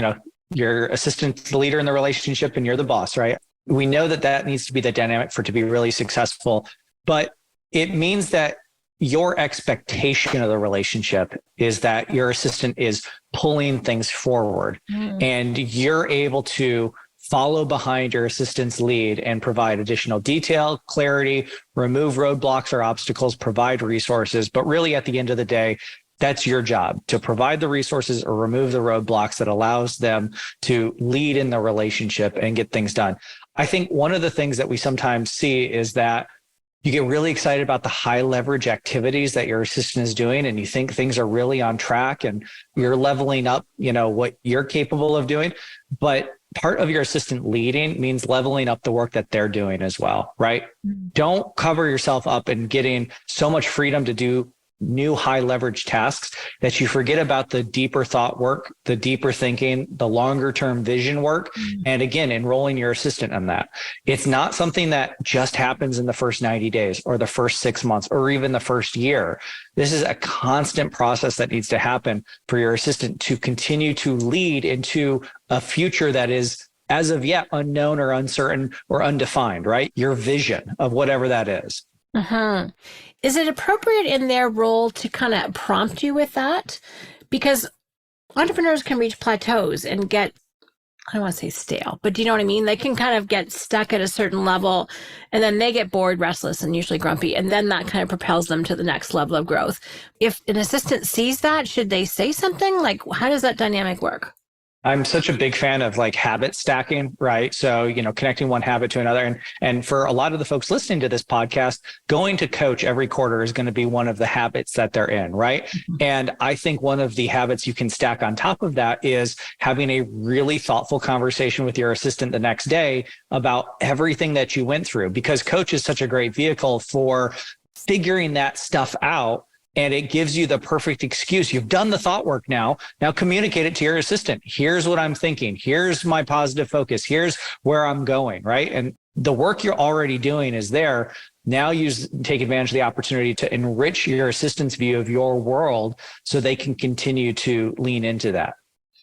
your assistant's the leader in the relationship and you're the boss, right? We know that needs to be the dynamic for it to be really successful, but it means that your expectation of the relationship is that your assistant is pulling things forward and you're able to follow behind your assistant's lead and provide additional detail, clarity, remove roadblocks or obstacles, provide resources. But really at the end of the day, that's your job, to provide the resources or remove the roadblocks that allows them to lead in the relationship and get things done. I think one of the things that we sometimes see is that you get really excited about the high leverage activities that your assistant is doing, and you think things are really on track and you're leveling up, what you're capable of doing. But part of your assistant leading means leveling up the work that they're doing as well, right? Don't cover yourself up and getting so much freedom to do new high leverage tasks that you forget about the deeper thought work, the deeper thinking, the longer term vision work. And again, enrolling your assistant in that. It's not something that just happens in the first 90 days or the first 6 months or even the first year. This is a constant process that needs to happen for your assistant to continue to lead into a future that is as of yet unknown or uncertain or undefined, right? Your vision of whatever that is. Is it appropriate in their role to kind of prompt you with that? Because entrepreneurs can reach plateaus and get, I don't want to say stale, but do you know what I mean? They can kind of get stuck at a certain level and then they get bored, restless, and usually grumpy. And then that kind of propels them to the next level of growth. If an assistant sees that, should they say something? Like, how does that dynamic work? I'm such a big fan of habit stacking, right? So, connecting one habit to another. And for a lot of the folks listening to this podcast, going to coach every quarter is going to be one of the habits that they're in, right? And I think one of the habits you can stack on top of that is having a really thoughtful conversation with your assistant the next day about everything that you went through, because coach is such a great vehicle for figuring that stuff out. And it gives you the perfect excuse. You've done the thought work now. Now communicate it to your assistant. Here's what I'm thinking. Here's my positive focus. Here's where I'm going, right? And the work you're already doing is there. Now take advantage of the opportunity to enrich your assistant's view of your world so they can continue to lean into that.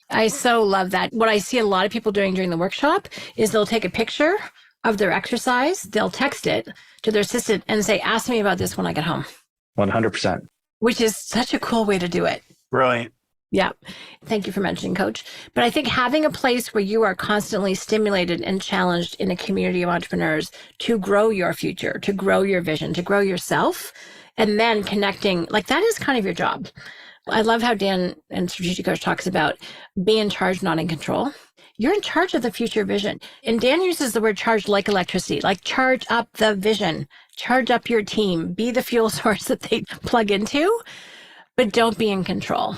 I so love that. What I see a lot of people doing during the workshop is they'll take a picture of their exercise. They'll text it to their assistant and say, ask me about this when I get home. 100%. Which is such a cool way to do it. Brilliant. Yeah. Thank you for mentioning, Coach. But I think having a place where you are constantly stimulated and challenged in a community of entrepreneurs to grow your future, to grow your vision, to grow yourself, and then connecting, that is kind of your job. I love how Dan and Strategic Coach talks about be in charge, not in control. You're in charge of the future vision. And Dan uses the word charge like electricity, like charge up the vision, charge up your team, be the fuel source that they plug into, but don't be in control.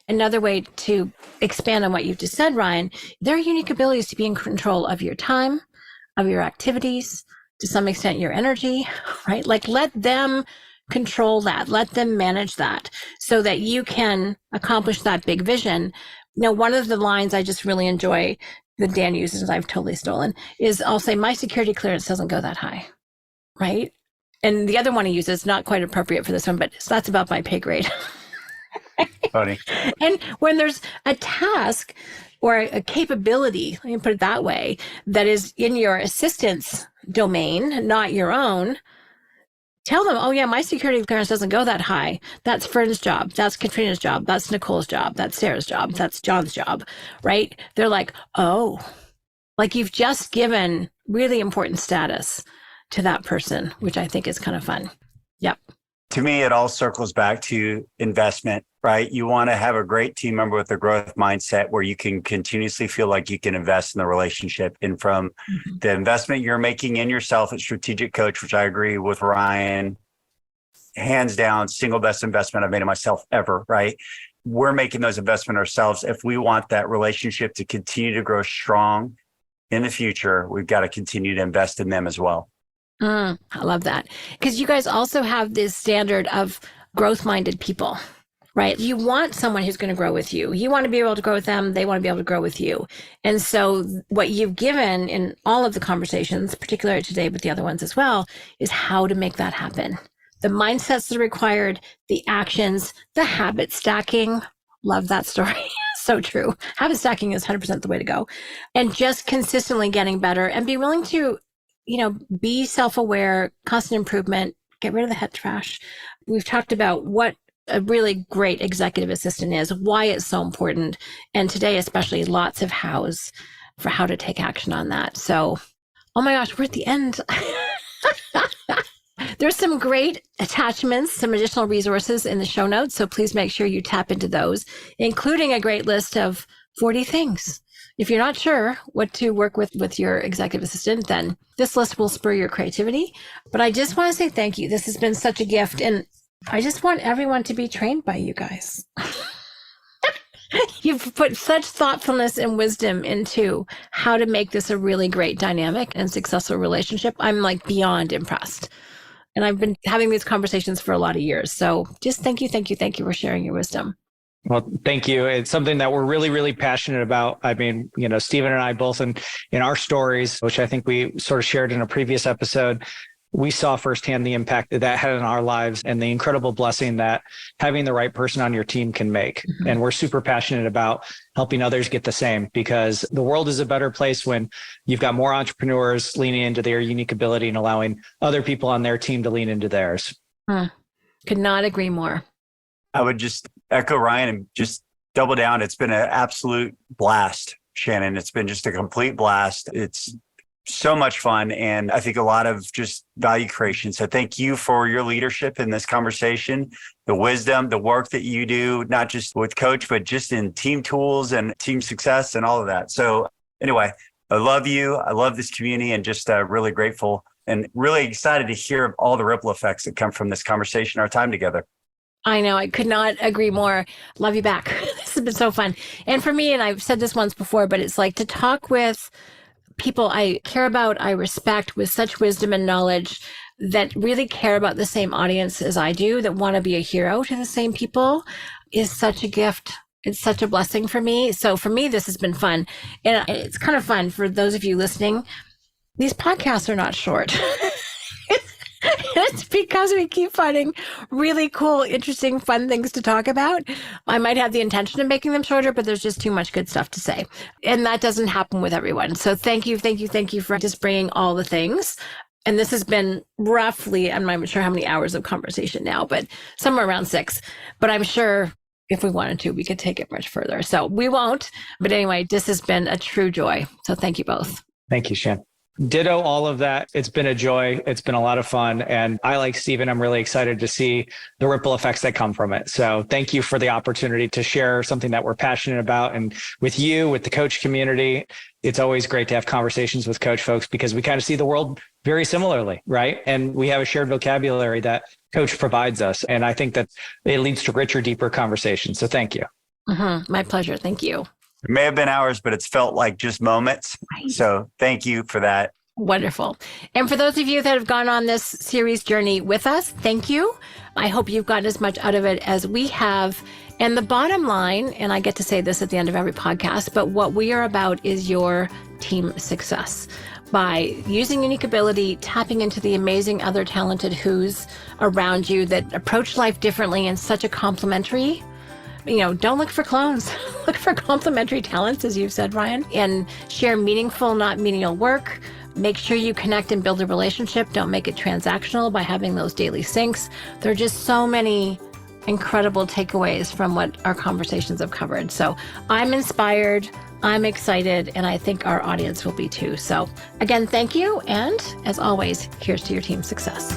Another way to expand on what you've just said, Ryan, there are unique abilities to be in control of your time, of your activities, to some extent your energy, right? Let them control that, let them manage that so that you can accomplish that big vision. One of the lines I just really enjoy that Dan uses, I've totally stolen, is I'll say, my security clearance doesn't go that high, right? And the other one he uses, not quite appropriate for this one, but that's about my pay grade. Funny. And when there's a task or a capability, let me put it that way, that is in your assistant's domain, not your own, tell them, oh yeah, my security clearance doesn't go that high. That's Fern's job. That's Katrina's job. That's Nicole's job. That's Sarah's job. That's John's job, right? They're like, oh, like you've just given really important status to that person, which I think is kind of fun. Yep. To me, it all circles back to investment, right? You want to have a great team member with a growth mindset where you can continuously feel like you can invest in the relationship. And from the investment you're making in yourself as strategic coach, which I agree with Ryan, hands down, single best investment I've made in myself ever, right? We're making those investments ourselves. If we want that relationship to continue to grow strong in the future, we've got to continue to invest in them as well. I love that. Because you guys also have this standard of growth-minded people, right? You want someone who's going to grow with you. You want to be able to grow with them. They want to be able to grow with you. And so what you've given in all of the conversations, particularly today, but the other ones as well, is how to make that happen. The mindsets that are required, the actions, the habit stacking. Love that story. So true. Habit stacking is 100% the way to go. And just consistently getting better and be willing to be self-aware, constant improvement, get rid of the head trash. We've talked about what a really great executive assistant is, why it's so important. And today, especially, lots of hows for how to take action on that. So, oh my gosh, we're at the end. There's some great attachments, some additional resources in the show notes. So please make sure you tap into those, including a great list of 40 things. If you're not sure what to work with your executive assistant, then this list will spur your creativity. But I just want to say thank you. This has been such a gift. And I just want everyone to be trained by you guys. You've put such thoughtfulness and wisdom into how to make this a really great dynamic and successful relationship. I'm like beyond impressed. And I've been having these conversations for a lot of years. So just thank you for sharing your wisdom. Well, thank you. It's something that we're really, really passionate about. I mean, Stephen and I both in our stories, which I think we sort of shared in a previous episode, we saw firsthand the impact that had on our lives and the incredible blessing that having the right person on your team can make. Mm-hmm. And we're super passionate about helping others get the same, because the world is a better place when you've got more entrepreneurs leaning into their unique ability and allowing other people on their team to lean into theirs. Could not agree more. I would just echo Ryan and just double down. It's been an absolute blast, Shannon. It's been just a complete blast. It's so much fun. And I think a lot of just value creation. So thank you for your leadership in this conversation, the wisdom, the work that you do, not just with Coach, but just in team tools and team success and all of that. So anyway, I love you. I love this community and just really grateful and really excited to hear all the ripple effects that come from this conversation, our time together. I know. I could not agree more. Love you back. This has been so fun. And for me, and I've said this once before, but it's like to talk with people I care about, I respect, with such wisdom and knowledge, that really care about the same audience as I do, that want to be a hero to the same people, is such a gift. It's such a blessing for me. So for me, this has been fun. And it's kind of fun for those of you listening. These podcasts are not short. It's because we keep finding really cool, interesting, fun things to talk about. I might have the intention of making them shorter, but there's just too much good stuff to say. And that doesn't happen with everyone. So thank you for just bringing all the things. And this has been roughly, I'm not even sure how many hours of conversation now, but somewhere around 6. But I'm sure if we wanted to, we could take it much further. So we won't. But anyway, this has been a true joy. So thank you both. Thank you, Shan. Ditto all of that. It's been a joy. It's been a lot of fun. And I, like Stephen, I'm really excited to see the ripple effects that come from it. So thank you for the opportunity to share something that we're passionate about. And with you, with the coach community, it's always great to have conversations with coach folks, because we kind of see the world very similarly, right? And we have a shared vocabulary that coach provides us. And I think that it leads to richer, deeper conversations. So thank you. My pleasure. Thank you. It may have been hours, but it's felt like just moments. Right. So thank you for that. Wonderful. And for those of you that have gone on this series journey with us, thank you. I hope you've gotten as much out of it as we have. And the bottom line, and I get to say this at the end of every podcast, but what we are about is your team success. By using unique ability, tapping into the amazing other talented who's around you that approach life differently and such a complementary. Don't look for clones. Look for complementary talents, as you've said, Ryan, and share meaningful, not menial work Make sure you connect and build a relationship. Don't make it transactional by having those daily syncs. There are just so many incredible takeaways from what our conversations have covered. So I'm inspired, I'm excited, and I think our audience will be too. So again, thank you. And as always, here's to your team success.